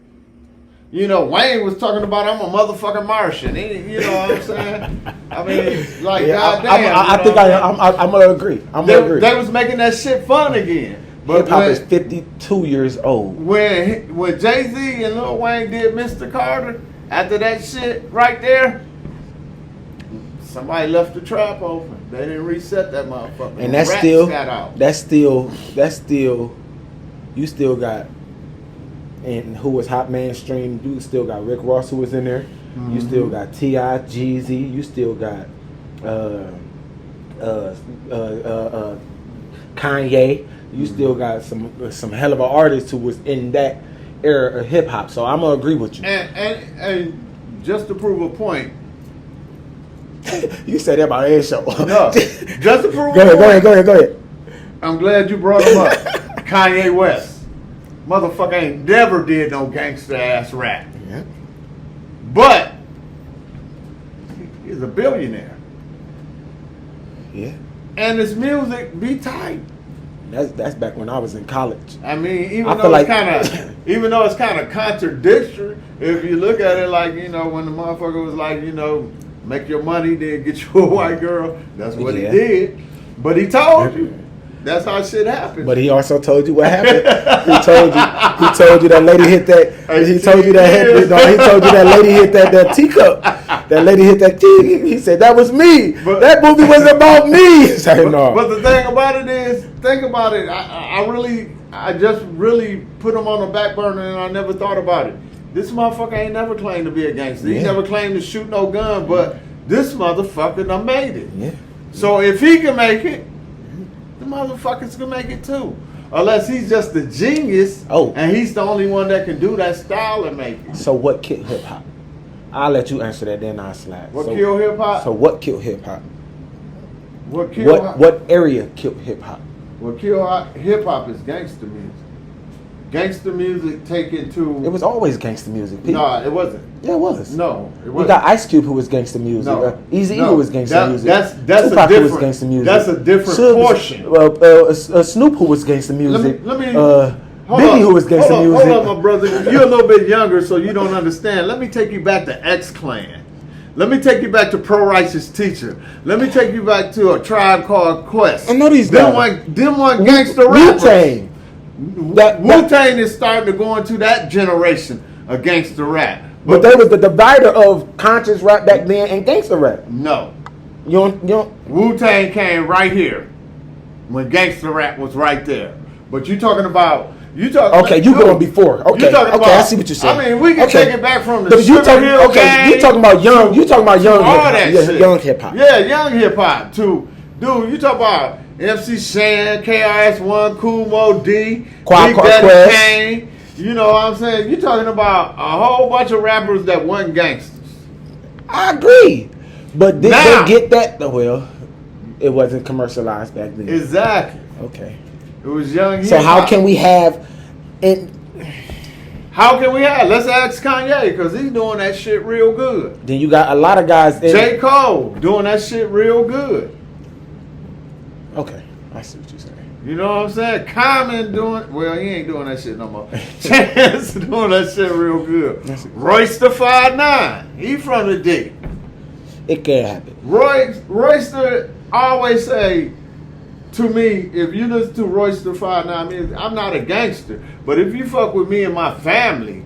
Speaker 3: Wayne was talking about I'm a motherfucking Martian. You know what I'm saying? I mean, like
Speaker 2: Yeah,
Speaker 3: goddamn.
Speaker 2: I'm gonna agree. I'm gonna agree.
Speaker 3: They was making that shit fun again.
Speaker 2: Hip hop
Speaker 3: when-
Speaker 2: is 52 years old.
Speaker 3: When Jay-Z and Lil Wayne did Mr. Carter, after that shit right there, somebody left the trap open. They didn't reset that motherfucker.
Speaker 2: And that's
Speaker 3: Rats
Speaker 2: still,
Speaker 3: got out.
Speaker 2: you still got, and who was hot mainstream, you still got Rick Ross who was in there. You still got T.I., Jeezy, you still got Kanye, you still got some hell of an artist who was in that era of hip hop. So I'm gonna agree with you.
Speaker 3: And just to prove a point,
Speaker 2: You said that about every show.
Speaker 3: no, just to prove
Speaker 2: Go
Speaker 3: a point,
Speaker 2: ahead.
Speaker 3: I'm glad you brought him up. Kanye West. Motherfucker ain't never did no gangster ass rap.
Speaker 2: Yeah.
Speaker 3: But he's a billionaire.
Speaker 2: Yeah.
Speaker 3: And his music be tight.
Speaker 2: That's back when I was in college.
Speaker 3: I mean,
Speaker 2: I
Speaker 3: even
Speaker 2: feel
Speaker 3: though
Speaker 2: like-
Speaker 3: even though it's kind of contradictory, if you look at it like, you know, when the motherfucker was like, you know, make your money, then get you a white girl, that's what
Speaker 2: Yeah.
Speaker 3: he did. But he told you. That's how shit happens.
Speaker 2: But he also told you what happened. He told you that lady hit that. He told you that lady hit that teacup. That lady hit that tea. He said that was me.
Speaker 3: But-
Speaker 2: that movie was about me. He said, no.
Speaker 3: But the thing about it is, think about it. I just really put him on the back burner, and I never thought about it. This motherfucker ain't never claimed to be a gangster. He
Speaker 2: Yeah.
Speaker 3: never claimed to shoot no gun, but this motherfucker done made it.
Speaker 2: Yeah.
Speaker 3: So if he can make it, the motherfuckers can make it too. Unless he's just a genius,
Speaker 2: Oh.
Speaker 3: and he's the only one that can do that style and make it.
Speaker 2: So what killed hip hop? I'll let you answer that. Then I'll slide.
Speaker 3: What
Speaker 2: so,
Speaker 3: killed hip hop?
Speaker 2: So what killed hip hop?
Speaker 3: What killed
Speaker 2: What area killed hip hop?
Speaker 3: What killed hip hop is gangster music. Gangster music taken to.
Speaker 2: It was always gangster music. People.
Speaker 3: No, it wasn't.
Speaker 2: Yeah, it was.
Speaker 3: No, it
Speaker 2: We
Speaker 3: wasn't.
Speaker 2: got Ice Cube who was gangster music.
Speaker 3: No.
Speaker 2: Easy
Speaker 3: No.
Speaker 2: who was gangster
Speaker 3: That-
Speaker 2: music.
Speaker 3: that's
Speaker 2: Tupac
Speaker 3: a
Speaker 2: who was
Speaker 3: different-
Speaker 2: gangster music.
Speaker 3: that's a different portion.
Speaker 2: Snoop who was gangster music.
Speaker 3: Let me
Speaker 2: Biggie
Speaker 3: hold up,
Speaker 2: who was gangster
Speaker 3: hold
Speaker 2: music.
Speaker 3: Hold on, my brother. You're a little bit younger, so you don't understand. Let me take you back to X-Clan. Let me take you back to Pro Righteous Teacher. Let me take you back to A Tribe Called Quest.
Speaker 2: I know these
Speaker 3: them
Speaker 2: guys.
Speaker 3: Them one gangster rappers.
Speaker 2: Wu-Tang.
Speaker 3: Wu-Tang is starting to go into that generation of gangster rap.
Speaker 2: But they was the divider of conscious rap back then and gangster rap.
Speaker 3: No.
Speaker 2: You don't.
Speaker 3: Wu-Tang came right here when gangster rap was right there. But you talking about
Speaker 2: Okay, you going before. Okay,
Speaker 3: You talking
Speaker 2: okay,
Speaker 3: about,
Speaker 2: I see what you're saying.
Speaker 3: I mean, we can
Speaker 2: Okay.
Speaker 3: take it back from the
Speaker 2: But you
Speaker 3: Sugar
Speaker 2: talking
Speaker 3: Hill
Speaker 2: okay?
Speaker 3: Gang
Speaker 2: You talking about young? You talking about young?
Speaker 3: all
Speaker 2: hip-hop.
Speaker 3: that
Speaker 2: Yeah,
Speaker 3: shit.
Speaker 2: young hip hop.
Speaker 3: Yeah, young hip hop too. Dude, you talk about MC Shan, KRS-One, Kool Mo D,
Speaker 2: Quad
Speaker 3: Big Daddy
Speaker 2: Quest.
Speaker 3: Kane. You know what I'm saying? You talking about a whole bunch of rappers that wasn't gangsters.
Speaker 2: I agree, but did
Speaker 3: Now-
Speaker 2: they get that? Well, it wasn't commercialized back then.
Speaker 3: Exactly.
Speaker 2: Okay.
Speaker 3: It was young hip
Speaker 2: So
Speaker 3: hop.
Speaker 2: how can we have? And
Speaker 3: How can we have? Let's ask Kanye because he's doing that shit real good.
Speaker 2: then you got a lot of guys.
Speaker 3: J. Cole doing that shit real good.
Speaker 2: Okay, I see what you're saying.
Speaker 3: You know what I'm saying? Common doing, well, he ain't doing that shit no more. Chance doing that shit real good. Royce the 5'9", he from the D.
Speaker 2: It can happen.
Speaker 3: Royce the always say to me, if you listen to Royce the 5'9", I mean, I'm not a gangster, but if you fuck with me and my family,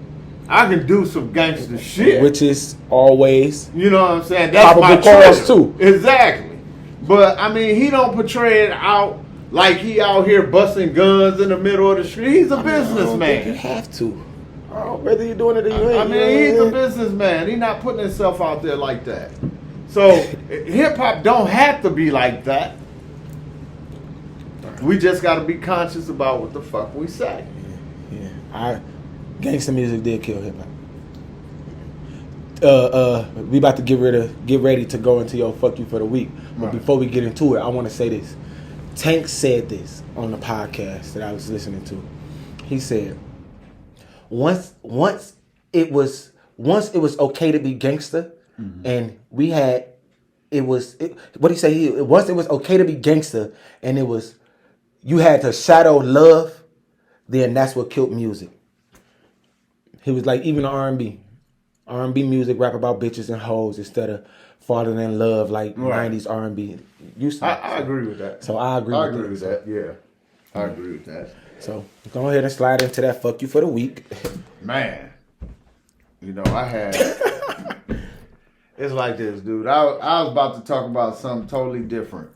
Speaker 3: I can do some gangster shit.
Speaker 2: Which is always
Speaker 3: You know what I'm saying? That's
Speaker 2: Probable
Speaker 3: my
Speaker 2: cause,
Speaker 3: trigger.
Speaker 2: too.
Speaker 3: Exactly. But I mean, he don't portray it out like he out here busting guns in the middle of the street. He's a
Speaker 2: I don't think you
Speaker 3: businessman.
Speaker 2: have to. Whether you're doing it or you ain't.
Speaker 3: I mean, he's a businessman. He's not putting himself out there like that. So hip hop don't have to be like that. We just got to be conscious about what the fuck we say.
Speaker 2: Yeah, gangster music did kill hip hop. We about to get ready to go into your fuck you for the week. But
Speaker 3: Right.
Speaker 2: before we get into it, I want to say this. Tank said this on the podcast that I was listening to. He said, once it was okay to be gangster, and we had once it was okay to be gangster, and it was you had to shadow love, then that's what killed music. He was like, even the R&B music rap about bitches and hoes instead of falling in love like
Speaker 3: Right.
Speaker 2: 90s R&B used to.
Speaker 3: I agree with that.
Speaker 2: So I agree with
Speaker 3: with that. Yeah, I agree with that.
Speaker 2: So go ahead and slide into that fuck you for the week.
Speaker 3: Man, you know, I had. It's like this, dude. I was about to talk about something totally different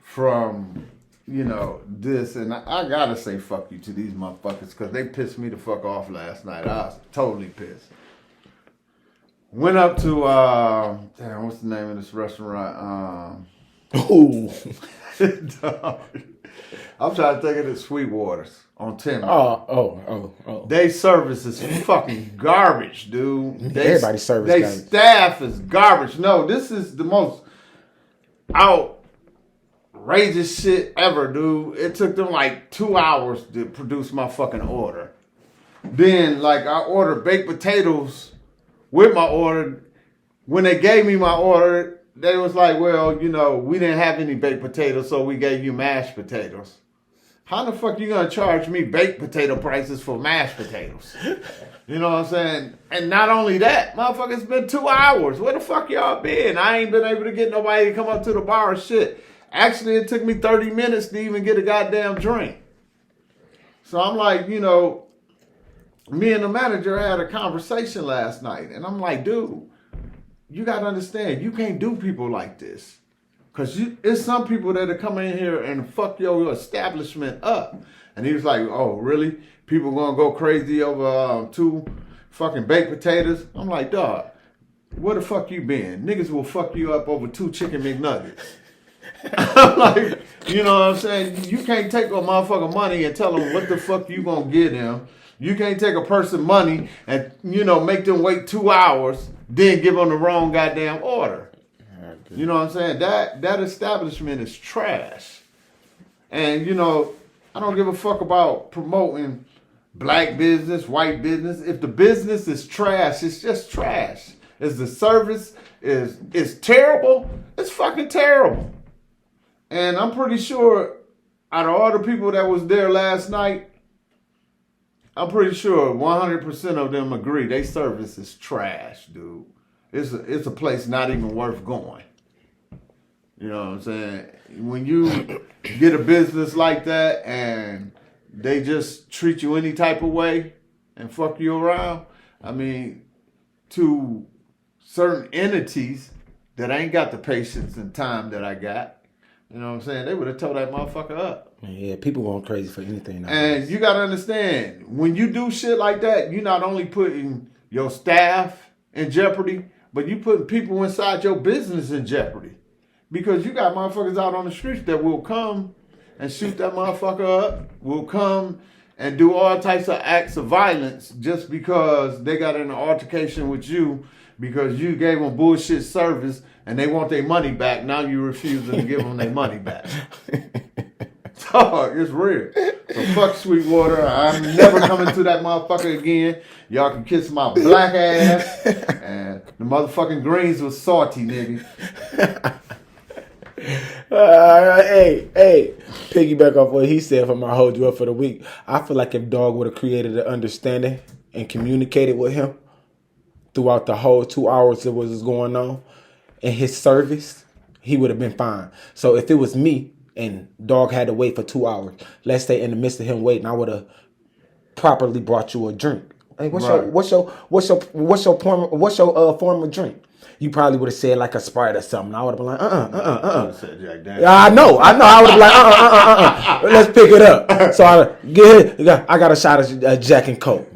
Speaker 3: from, you know, this, and I gotta say fuck you to these motherfuckers because they pissed me the fuck off last night. I was totally pissed. Went up to damn, what's the name of this restaurant?
Speaker 2: Ooh.
Speaker 3: Dog. I'm trying to think of the Sweetwaters on Timber.
Speaker 2: Oh.
Speaker 3: They service is fucking garbage, dude.
Speaker 2: Everybody's service
Speaker 3: They
Speaker 2: garbage.
Speaker 3: staff is garbage. No, this is the most outrageous shit ever, dude. It took them like 2 hours to produce my fucking order. Then, like, I ordered baked potatoes with my order. When they gave me my order, they was like, well, you know, we didn't have any baked potatoes, so we gave you mashed potatoes. How the fuck you gonna charge me baked potato prices for mashed potatoes? You know what I'm saying? And not only that, motherfucker, it's been 2 hours. Where the fuck y'all been? I ain't been able to get nobody to come up to the bar or shit. Actually, it took me 30 minutes to even get a goddamn drink. So I'm like, you know, me and the manager had a conversation last night. And I'm like, dude, you got to understand, you can't do people like this. Because it's some people that are coming in here and fuck your establishment up. And he was like, oh, really? People going to go crazy over 2 fucking baked potatoes? I'm like, dog, where the fuck you been? Niggas will fuck you up over 2 chicken McNuggets. I'm like, you know what I'm saying? You can't take a motherfucker money and tell them what the fuck you going to get them. You can't take a person money and, you know, make them wait 2 hours, then give them the wrong goddamn order. You know what I'm saying? That establishment is trash. And, you know, I don't give a fuck about promoting black business, white business. If the business is trash, it's just trash. If the service is terrible, it's fucking terrible. And I'm pretty sure out of all the people that was there last night, I'm pretty sure 100% of them agree they service is trash, dude. It's a place not even worth going. You know what I'm saying? When you get a business like that and they just treat you any type of way and fuck you around, I mean, to certain entities that ain't got the patience and time that I got, you know what I'm saying? They would have told that motherfucker up.
Speaker 2: Yeah, people going crazy for anything nowadays.
Speaker 3: And you got to understand, when you do shit like that, you're not only putting your staff in jeopardy, but you putting people inside your business in jeopardy. Because you got motherfuckers out on the streets that will come and shoot that motherfucker up, will come and do all types of acts of violence just because they got in an altercation with you because you gave them bullshit service and they want their money back. Now you refusing to give them their money back. Dog, it's real. So fuck Sweetwater. I'm never coming to that motherfucker again. Y'all can kiss my black ass. And the motherfucking greens was salty, nigga.
Speaker 2: Hey, piggyback off what he said from my hold you up for the week. I feel like if Dog would have created an understanding and communicated with him throughout the whole 2 hours that was going on in his service, he would have been fine. So if it was me and Dog had to wait for 2 hours, let's say in the midst of him waiting, I would have properly brought you a drink. Hey, what's your form of drink? You probably would have said like a Sprite or something. I would have been like, I know. I would have been like, let's pick it up. So I got a shot of Jack and Coke.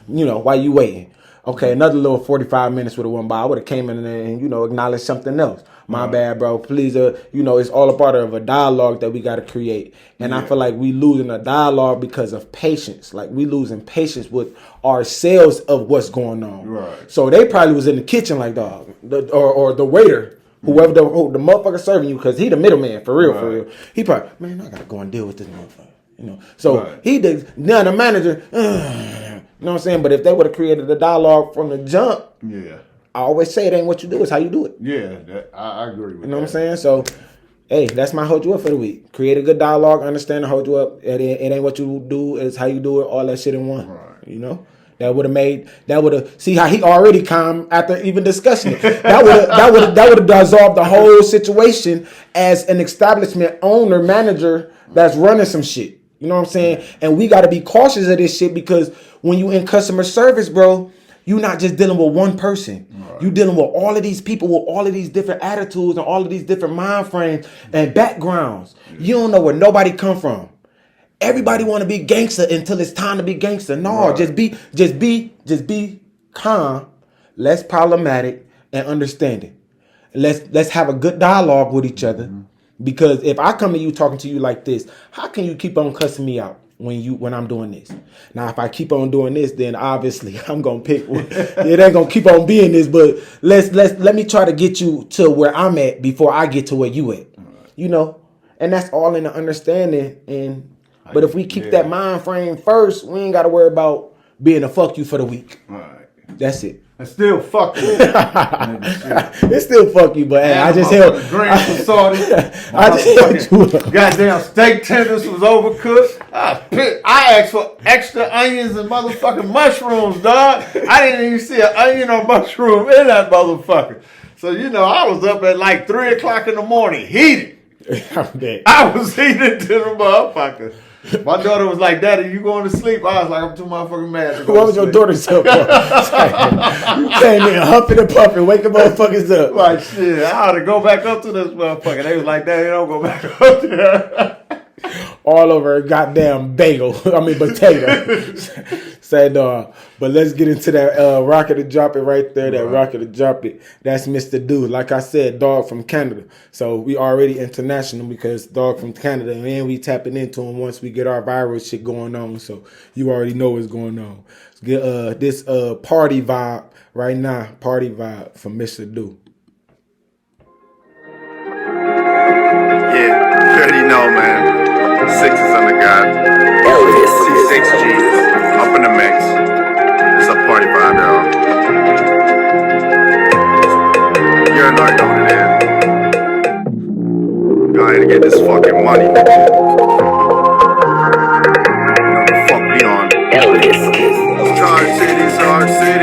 Speaker 2: You know, while you waiting. Okay, another little 45 minutes would have went by. I would have came in there and, you know, acknowledged something else. My bad, bro. Please, you know, it's all a part of a dialogue that we got to create. And I feel like we losing a dialogue because of patience. Like, we losing patience with ourselves of what's going on.
Speaker 3: Right.
Speaker 2: So they probably was in the kitchen like, dog, or the waiter, whoever the motherfucker serving you, because he the middleman, for real. He probably, man, I got to go and deal with this motherfucker. You know, so he did. Now the manager, you know what I'm saying? But if they would have created a dialogue from the jump, I always say it ain't what you do, it's how you do it.
Speaker 3: Yeah, I agree with that.
Speaker 2: You know what I'm saying? So, hey, that's my hold you up for the week. Create a good dialogue, understand and hold you up. It ain't what you do, it's how you do it, all that shit in one.
Speaker 3: Right.
Speaker 2: You know? That would have see how he already calm after even discussing it. That would have dissolved the whole situation as an establishment owner, manager that's running some shit. You know what I'm saying? And we got to be cautious of this shit because when you in customer service, bro, you're not just dealing with one person. Right. You dealing with all of these people with all of these different attitudes and all of these different mind frames and backgrounds. You don't know where nobody come from. Everybody want to be gangster until it's time to be gangster. No, right. just be calm, less problematic, and understanding. Let's have a good dialogue with each other. Mm-hmm. Because if I come to you talking to you like this, how can you keep on cussing me out when I'm doing this? Now, if I keep on doing this, then obviously I'm gonna pick one. It ain't gonna keep on being this, but let me try to get you to where I'm at before I get to where you at. You know, and that's all in the understanding. But if we keep that mind frame first, we ain't gotta worry about being a fuck you for the week. Right. That's it.
Speaker 3: And still fuck you.
Speaker 2: It's still fuck you, but hey, I just held
Speaker 3: green saucy.
Speaker 2: I just held you.
Speaker 3: Goddamn steak tenders was overcooked. I asked for extra onions and motherfucking mushrooms, dog. I didn't even see an onion or mushroom in that motherfucker. So you know, I was up at like 3 o'clock in the morning, heated. I was heated to the motherfucker. My daughter was like, "Daddy, you going to sleep?" I was like, "I'm too motherfucking mad to go
Speaker 2: What was your daughter's up? You came in huffing and puffing, waking motherfuckers up.
Speaker 3: Like, shit, I ought to go back up to this motherfucker. They was like, "Daddy, don't go back up there."
Speaker 2: All over a goddamn potato. Say no. But let's get into that rocket to drop it right there. That rocket to drop it. That's Mr. Dude. Like I said, dog from Canada. So we already international because dog from Canada. And we tapping into him once we get our viral shit going on. So you already know what's going on. Let's get this party vibe right now. Party vibe from Mr. Dude.
Speaker 1: Yeah, you already know, man. Six is under God. C6G. Up in the mix. It's a party vibe, y'all. You already know what it is. Y'all need to get this fucking money. You know the fuck we on. Charge City, Charge City.